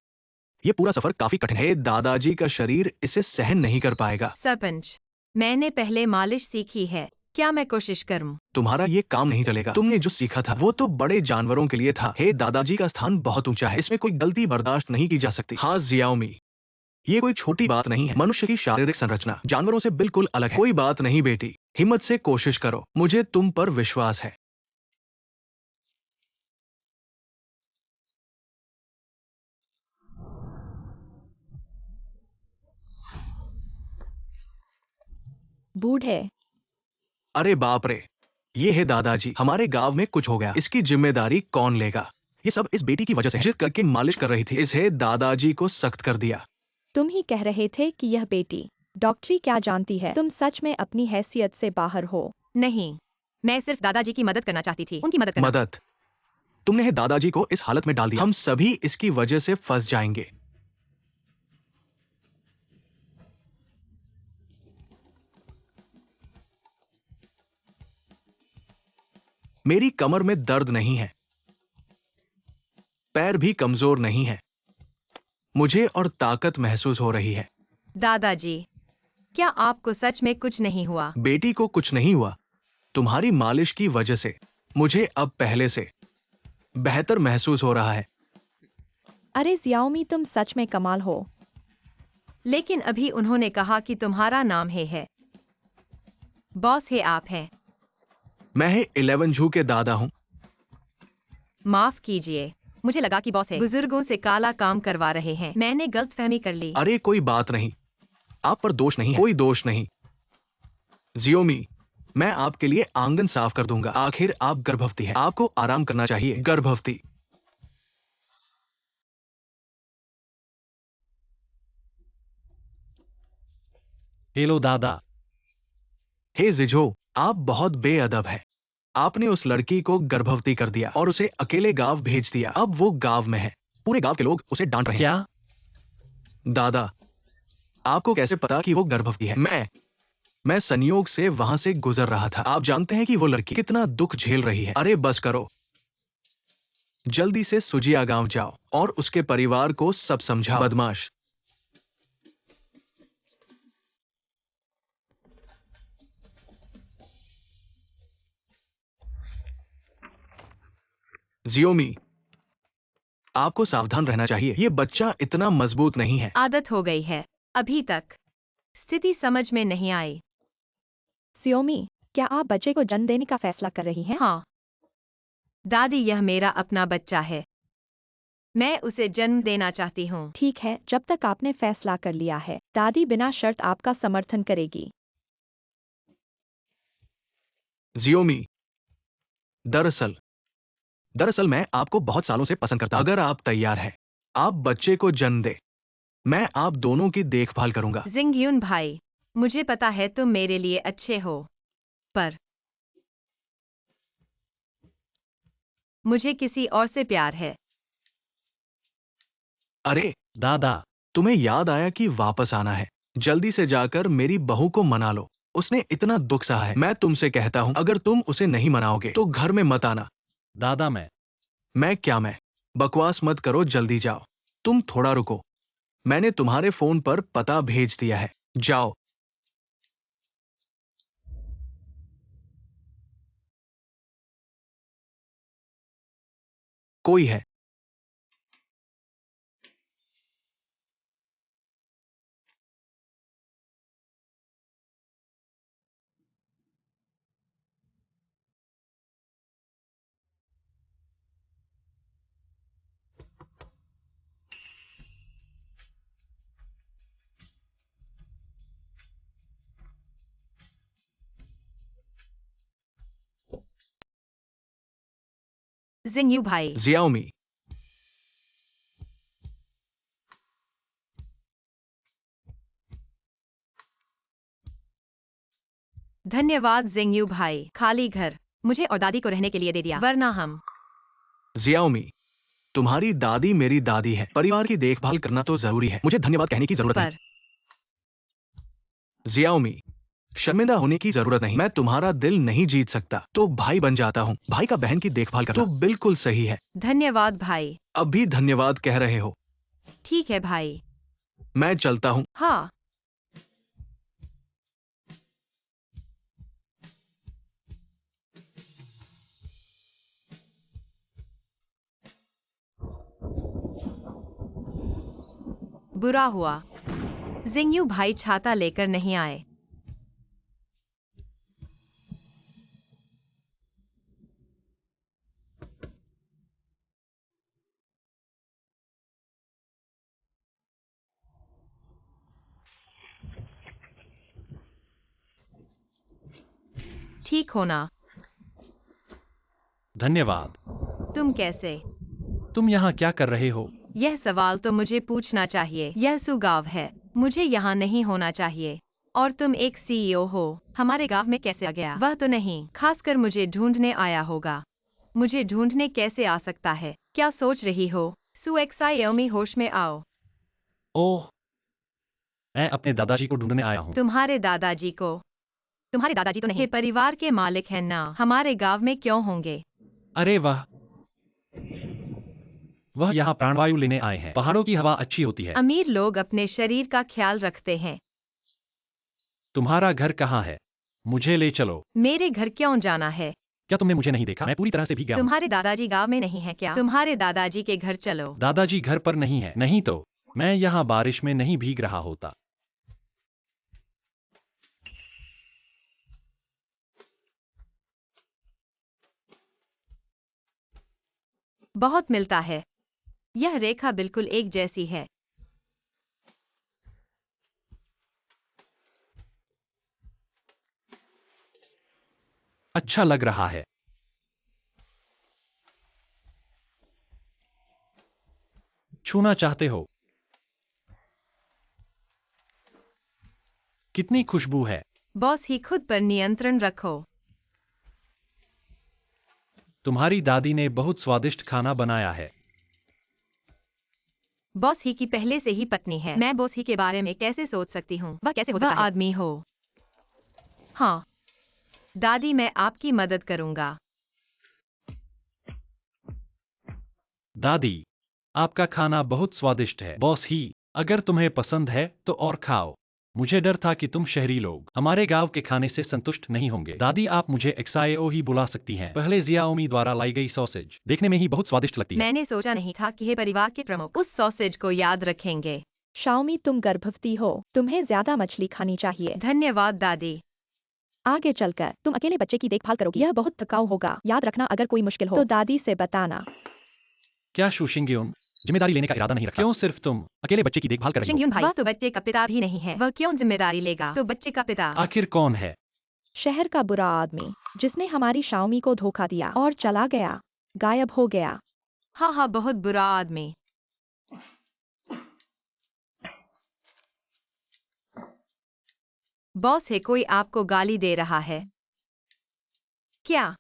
ये पूरा सफर काफी कठिन है। दादाजी का शरीर इसे सहन नहीं कर पाएगा। सरपंच, मैंने पहले मालिश सीखी है, क्या मैं कोशिश करूं? तुम्हारा ये काम नहीं चलेगा। तुमने जो सीखा था वो तो बड़े जानवरों के लिए था। हे, दादाजी का स्थान बहुत ऊंचा है, इसमें कोई गलती बर्दाश्त नहीं की जा सकती। हाँ जियाओमी, ये कोई छोटी बात नहीं है। मनुष्य की शारीरिक संरचना जानवरों से बिल्कुल अलग है। कोई बात नहीं बेटी, हिम्मत से कोशिश करो, मुझे तुम पर विश्वास है। बूढ़े, अरे बाप रे, ये है दादाजी। हमारे गांव में कुछ हो गया, इसकी जिम्मेदारी कौन लेगा? ये सब इस बेटी की वजह से। जिद करके मालिश कर रही थी, इसे दादाजी को सख्त कर दिया। तुम ही कह रहे थे कि यह बेटी डॉक्टरी क्या जानती है? तुम सच में अपनी हैसियत से बाहर हो। नहीं, मैं सिर्फ दादाजी की मदद करना चाहती थी, उनकी मदद करना। मदद? तुमने है दादाजी को इस हालत में डाल दिया। हम सभी इसकी वजह से फंस जाएंगे। मेरी कमर में दर्द नहीं है, पैर भी कमजोर नहीं है, मुझे और ताकत महसूस हो रही है। दादाजी, क्या आपको सच में कुछ नहीं हुआ? बेटी को कुछ नहीं हुआ, तुम्हारी मालिश की वजह से मुझे अब पहले से बेहतर महसूस हो रहा है। अरे जियाओमी, तुम सच में कमाल हो। लेकिन अभी उन्होंने कहा कि तुम्हारा नाम है। बॉस है आप हैं। मैं है 11 झू के दादा हूं। माफ कीजिए, मुझे लगा कि बॉस है। बुजुर्गों से काला काम करवा रहे हैं, मैंने गलतफहमी कर ली। अरे कोई बात नहीं, आप पर दोष नहीं है, कोई दोष नहीं। जियोमी, मैं आपके लिए आंगन साफ कर दूंगा। आखिर आप गर्भवती हैं, आपको आराम करना चाहिए। गर्भवती। हेलो दादा। हे जिजो, आप बहुत बेअदब हैं। आपने उस लड़की को गर्भवती कर दिया और उसे अकेले गांव भेज दिया। अब वो गांव में है। पूरे गांव के लोग उसे डांट रहे हैं। क्या? दादा, आपको कैसे पता कि वो गर्भवती है? मैं संयोग से वहां से गुजर रहा था। आप जानते हैं कि वो लड़की कितना दुख झेल रही है। अरे बस करो, जल्दी से सुजिया गांव जाओ और उसके परिवार को सब समझाओ। बदमाश। जियोमी, आपको सावधान रहना चाहिए। ये बच्चा इतना मजबूत नहीं है। आदत हो गई है। अभी तक स्थिति समझ में नहीं आई। सियोमी, क्या आप बच्चे को जन्म देने का फैसला कर रही हैं? हाँ दादी, यह मेरा अपना बच्चा है। मैं उसे जन्म देना चाहती हूँ। ठीक है, जब तक आपने फैसला कर लिया है, दादी बिना शर्त आपका समर्थन करेगी। जियोमी, दरअसल दरअसल मैं आपको बहुत सालों से पसंद करता हूं। अगर आप तैयार हैं, आप बच्चे को जन्म दे। मैं आप दोनों की देखभाल करूंगा। जिंगयुन भाई, मुझे पता है तुम मेरे लिए अच्छे हो, पर मुझे किसी और से प्यार है। अरे, दादा, तुम्हें याद आया कि वापस आना है। जल्दी से जाकर मेरी बहू को मना लो। उसने इतना दुख सहा है। मैं तुमसे कहता हूं, अगर तुम उसे नहीं मनाओगे तो घर में मत आना। दादा मैं बकवास मत करो, जल्दी जाओ। तुम थोड़ा रुको, मैंने तुम्हारे फोन पर पता भेज दिया है। जाओ। कोई है? जिंगयू भाई, जियाओमी, धन्यवाद जिंगयू भाई। खाली घर मुझे और दादी को रहने के लिए दे दिया, वरना हम। जियाओमी, तुम्हारी दादी मेरी दादी है। परिवार की देखभाल करना तो जरूरी है। मुझे धन्यवाद कहने की जरूरत नहीं। पर जियाओमी, शर्मिंदा होने की जरूरत नहीं। मैं तुम्हारा दिल नहीं जीत सकता तो भाई बन जाता हूँ। भाई का बहन की देखभाल करना तो बिल्कुल सही है। धन्यवाद भाई। अब भी धन्यवाद कह रहे हो। ठीक है भाई। मैं चलता हूँ। हाँ, बुरा हुआ जिंगयू भाई छाता लेकर नहीं आए। ठीक होना। धन्यवाद। तुम कैसे? तुम यहाँ क्या कर रहे हो? यह सवाल तो मुझे पूछना चाहिए। यह सुगाव है, मुझे यहाँ नहीं होना चाहिए। और तुम एक सीईओ हो, हमारे गांव में कैसे आ गया? वह तो नहीं, खासकर मुझे ढूंढने आया होगा। मुझे ढूंढने कैसे आ सकता है? क्या सोच रही हो? सुएक्सायोमी, होश में आओ। ओह, मैं अपने दादाजी को ढूंढने आया हूँ। तुम्हारे दादाजी को? तुम्हारे दादाजी तो नहीं, ये परिवार के मालिक हैं ना, हमारे गांव में क्यों होंगे? अरे वह यहाँ प्राणवायु लेने आए हैं। पहाड़ों की हवा अच्छी होती है। अमीर लोग अपने शरीर का ख्याल रखते हैं। तुम्हारा घर कहाँ है? मुझे ले चलो। मेरे घर क्यों जाना है? क्या तुमने मुझे नहीं देखा? मैं पूरी तरह से भीग गया हूँ। तुम्हारे दादाजी गांव में नहीं है क्या? तुम्हारे दादाजी के घर चलो। दादाजी घर पर नहीं है। नहीं तो मैं यहाँ बारिश में नहीं भीग रहा होता। बहुत मिलता है। यह रेखा बिल्कुल एक जैसी है। अच्छा लग रहा है। छूना चाहते हो? कितनी खुशबू है। बॉस ही खुद पर नियंत्रण रखो। तुम्हारी दादी ने बहुत स्वादिष्ट खाना बनाया है। बॉस ही की पहले से ही पत्नी है। मैं बॉस ही के बारे में कैसे सोच सकती हूँ? वह कैसे हो सकता है? आदमी हो। हाँ दादी, मैं आपकी मदद करूंगा। दादी, आपका खाना बहुत स्वादिष्ट है। बॉस ही, अगर तुम्हें पसंद है तो और खाओ। मुझे डर था कि तुम शहरी लोग हमारे गांव के खाने से संतुष्ट नहीं होंगे। दादी, आप मुझे एक्साओ ही बुला सकती हैं। पहले जियाओमी द्वारा लाई गई सॉसेज देखने में ही बहुत स्वादिष्ट लगती है। मैंने सोचा नहीं था कि ये परिवार के प्रमुख उस सॉसेज को याद रखेंगे। शाओमी, तुम गर्भवती हो, तुम्हें ज्यादा मछली खानी चाहिए। धन्यवाद दादी। आगे चलकर तुम अकेले बच्चे की देखभाल करोगी, यह बहुत थकाऊ होगा। याद रखना, अगर कोई मुश्किल हो तो दादी से बताना। क्या शुशिंग्युन जिम्मेदारी लेने का इरादा नहीं रखता? क्यों सिर्फ तुम अकेले बच्चे की देखभाल कर रही हो? शिंग्युन भाई, वह तो बच्चे का पिता भी नहीं है, वह क्यों जिम्मेदारी लेगा? तो बच्चे का पिता आखिर कौन है? शहर का बुरा आदमी जिसने हमारी शाओमी को धोखा दिया और चला गया, गायब हो गया। हाँ हाँ, बहुत बुरा आदमी। बॉस है, कोई आपको गाली दे रहा है क्या?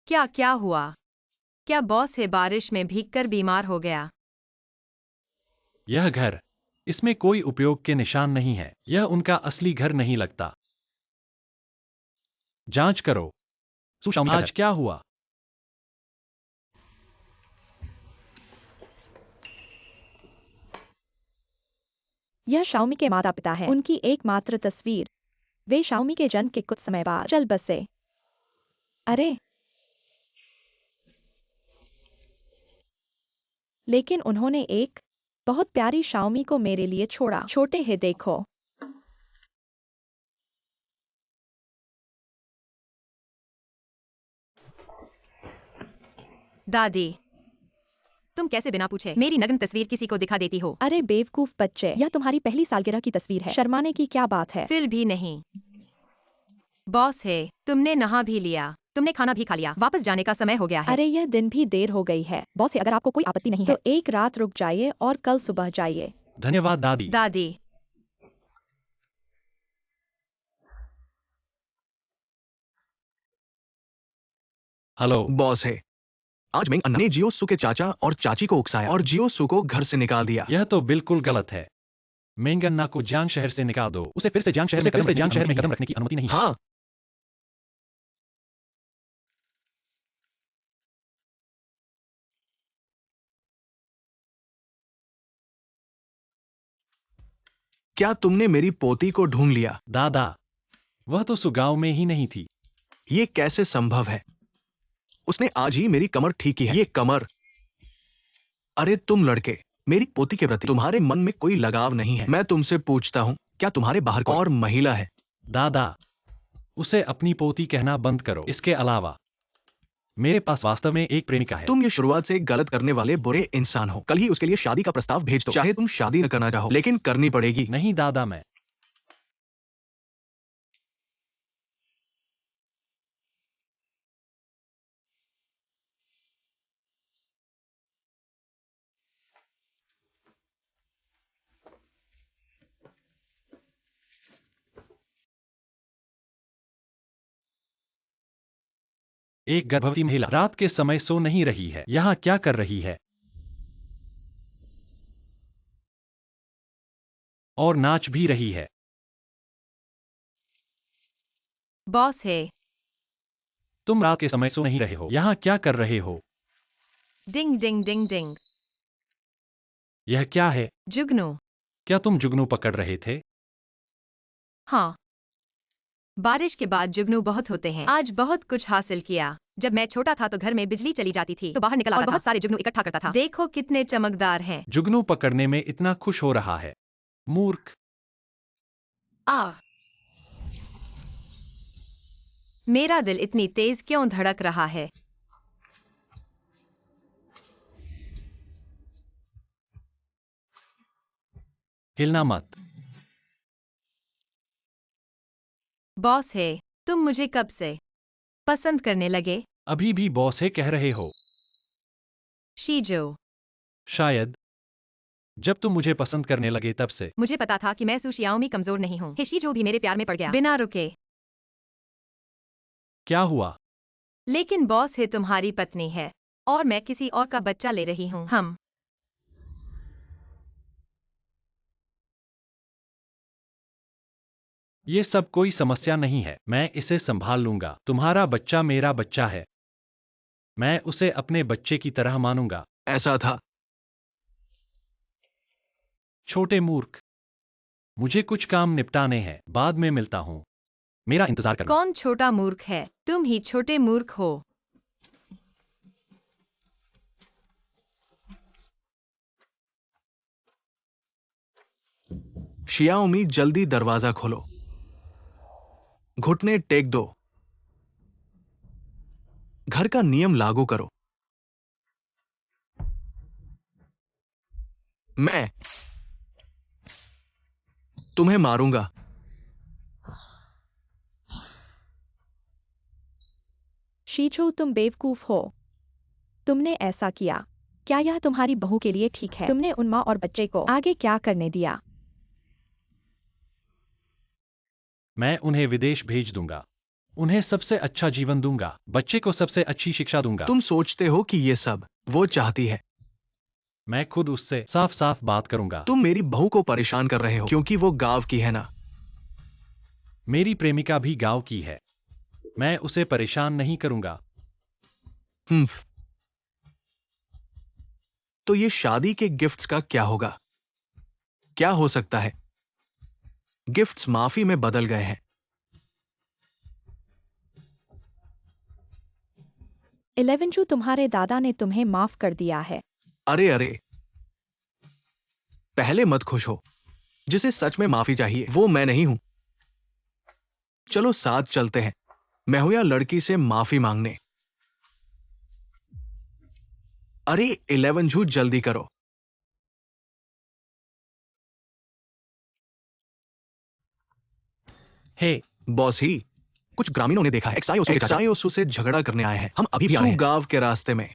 क्या क्या हुआ? क्या बॉस है बारिश में भीगकर बीमार हो गया? यह घर, इसमें कोई उपयोग के निशान नहीं है। यह उनका असली घर नहीं लगता। जांच करो। सुशाओमी का आज क्या हुआ? यह शाओमी के माता पिता है, उनकी एकमात्र तस्वीर। वे शाओमी के जन्म के कुछ समय बाद चल बसे। अरे, लेकिन उन्होंने एक बहुत प्यारी शाओमी को मेरे लिए छोड़ा। छोटे है, देखो। दादी, तुम कैसे बिना पूछे मेरी नग्न तस्वीर किसी को दिखा देती हो? अरे बेवकूफ बच्चे, यह तुम्हारी पहली सालगिरह की तस्वीर है, शर्माने की क्या बात है? फिर भी नहीं। बॉस है, तुमने नहा भी लिया, तुमने खाना भी खा लिया, वापस जाने का समय हो गया है। अरे यह दिन भी देर हो गई है। बॉस है, अगर आपको कोई आपत्ति नहीं है तो एक रात रुक जाइए और कल सुबह जाइए। धन्यवाद दादी। दादी, हेलो। बॉस है, आज मैं अन्ना ने जियोसु के चाचा और चाची को उकसाया और जियोसु को घर से निकाल दिया। यह तो बिल्कुल गलत है। मेंगन्ना को जियांग शहर से निकाल दो। उसे फिर से जियांग शहर में कदम रखने की अनुमति नहीं है। हाँ, क्या तुमने मेरी पोती को ढूंढ लिया? दादा, वह तो सुगाव में ही नहीं थी। ये कैसे संभव है? उसने आज ही मेरी कमर ठीक की है। ये कमर। अरे तुम लड़के, मेरी पोती के प्रति तुम्हारे मन में कोई लगाव नहीं है। मैं तुमसे पूछता हूँ, क्या तुम्हारे बाहर कोई और महिला है? दादा, उसे अपनी पोती कहना बंद करो। इसके अलावा मेरे पास वास्तव में एक प्रेमिका है। तुम ये शुरुआत से गलत करने वाले बुरे इंसान हो। कल ही उसके लिए शादी का प्रस्ताव भेज दो। चाहे तुम शादी न करना चाहो, लेकिन करनी पड़ेगी। नहीं दादा, मैं एक गर्भवती महिला रात के समय सो नहीं रही है। यहाँ क्या कर रही है? और नाच भी रही है। बॉस है। तुम रात के समय सो नहीं रहे हो। यहाँ क्या कर रहे हो? डिंग डिंग डिंग डिंग। यह क्या है? जुगनू। क्या तुम जुगनू पकड़ रहे थे? हाँ, बारिश के बाद जुगनू बहुत होते हैं। आज बहुत कुछ हासिल किया। जब मैं छोटा था तो घर में बिजली चली जाती थी तो बाहर निकल आता और बहुत सारे जुगनू इकट्ठा करता था। देखो कितने चमकदार हैं। जुगनू पकड़ने में इतना खुश हो रहा है। मूर्ख। आ, मेरा दिल इतनी तेज क्यों धड़क रहा है? हिलना मत। बॉस है, तुम मुझे कब से पसंद करने लगे। अभी भी बॉस है कह रहे हो? शीजो, शायद। जब तुम मुझे पसंद करने लगे तब से। मुझे पता था कि मैं सुशियाओमी कमजोर नहीं हूँ। शीजो भी मेरे प्यार में पड़ गया बिना रुके। क्या हुआ? लेकिन बॉस है तुम्हारी पत्नी है और मैं किसी और का बच्चा ले रही हूँ। हम ये सब कोई समस्या नहीं है, मैं इसे संभाल लूंगा। तुम्हारा बच्चा मेरा बच्चा है, मैं उसे अपने बच्चे की तरह मानूंगा। ऐसा था। छोटे मूर्ख, मुझे कुछ काम निपटाने हैं, बाद में मिलता हूँ। मेरा इंतजार करना। कौन छोटा मूर्ख है? तुम ही छोटे मूर्ख हो। शियाओमी जल्दी दरवाजा खोलो। घुटने टेक दो। घर का नियम लागू करो। मैं तुम्हें मारूंगा। शीजो, तुम बेवकूफ हो। तुमने ऐसा किया। क्या यह तुम्हारी बहू के लिए ठीक है? तुमने उन माँ और बच्चे को आगे क्या करने दिया? मैं उन्हें विदेश भेज दूंगा, उन्हें सबसे अच्छा जीवन दूंगा, बच्चे को सबसे अच्छी शिक्षा दूंगा। तुम सोचते हो कि ये सब वो चाहती है? मैं खुद उससे साफ साफ बात करूंगा। तुम मेरी बहू को परेशान कर रहे हो क्योंकि वो गांव की है ना। मेरी प्रेमिका भी गांव की है, मैं उसे परेशान नहीं करूंगा। हम्म। तो ये शादी के गिफ्ट्स का क्या होगा? क्या हो सकता है? गिफ्ट्स माफी में बदल गए हैं। 11 जो तुम्हारे दादा ने तुम्हें माफ कर दिया है। अरे अरे, पहले मत खुश हो। जिसे सच में माफी चाहिए वो मैं नहीं हूं। चलो साथ चलते हैं। मैं हूं या लड़की से माफी मांगने। अरे 11 जू जल्दी करो। हे, बॉस ही, कुछ ग्रामीणों ने देखा है एक्सायोसु से झगड़ा करने आए हैं। हम अभी भी गांव के रास्ते में।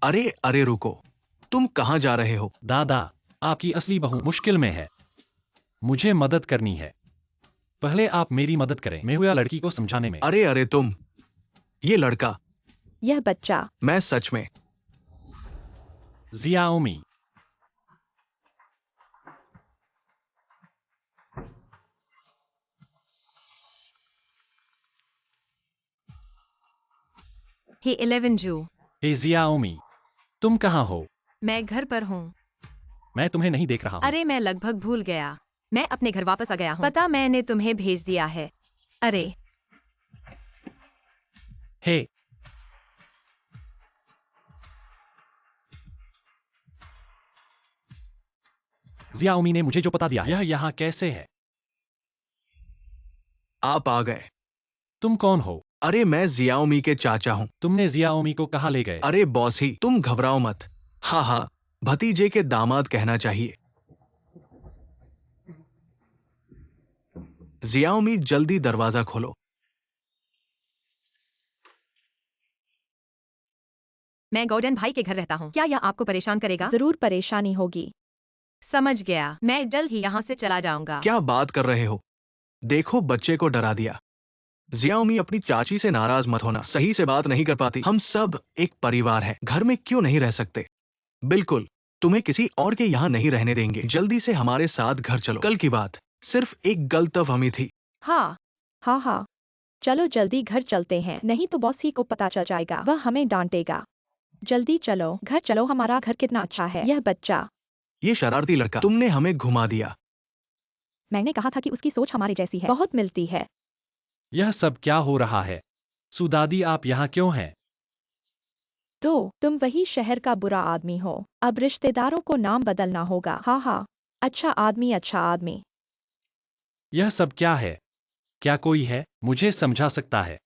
अरे अरे रुको, तुम कहां जा रहे हो? दादा, आपकी असली बहू मुश्किल में है, मुझे मदद करनी है। पहले आप मेरी मदद करें, मैं हुआ लड़की को समझाने में। अरे अरे तुम, ये लड़का, यह बच्चा। मैं सच में। जियाओमी, हे 11 जू, हे जियाओमी, तुम कहाँ हो? मैं घर पर हूँ। मैं तुम्हें नहीं देख रहा हूँ। अरे मैं लगभग भूल गया। मैं अपने घर वापस आ गया हूँ। पता मैंने तुम्हें भेज दिया है। अरे हे, जियाओमी ने मुझे जो पता दिया, यह यहाँ कैसे है? आप आ गए। तुम कौन हो? अरे मैं जियाओमी के चाचा हूं। तुमने जियाओमी को कहाँ ले गए? अरे बॉस ही, तुम घबराओ मत। हाँ हाँ, भतीजे के दामाद कहना चाहिए। जियाओमी जल्दी दरवाजा खोलो। मैं गॉर्डन भाई के घर रहता हूँ। क्या यह आपको परेशान करेगा? जरूर परेशानी होगी। समझ गया, मैं जल्द ही यहाँ से चला जाऊंगा। क्या बात कर रहे हो? देखो बच्चे को डरा दिया। जियाओमी अपनी चाची से नाराज मत होना, सही से बात नहीं कर पाती। हम सब एक परिवार है, घर में क्यों नहीं रह सकते? बिल्कुल, तुम्हें किसी और के यहाँ नहीं रहने देंगे। जल्दी से हमारे साथ घर चलो। कल की बात सिर्फ एक गलतफहमी थी। हाँ, हाँ हाँ, चलो जल्दी घर चलते हैं, नहीं तो बॉस ही को पता चल जाएगा, वह हमें डांटेगा। जल्दी चलो, घर चलो, हमारा घर कितना अच्छा है। यह बच्चा, ये शरारती लड़का, तुमने हमें घुमा दिया। मैंने कहा था कि उसकी सोच हमारे जैसी है, बहुत मिलती है। यह सब क्या हो रहा है? सुदादी, आप यहाँ क्यों हैं? तो तुम वही शहर का बुरा आदमी हो, अब रिश्तेदारों को नाम बदलना होगा। हाँ हाँ, अच्छा आदमी, अच्छा आदमी। यह सब क्या है? क्या कोई है, मुझे समझा सकता है?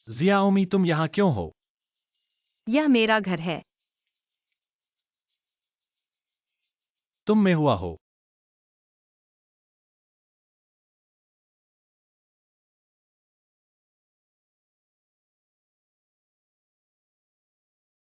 जियाओमी, तुम यहाँ क्यों हो? यह मेरा घर है। तुम में हुआ हो,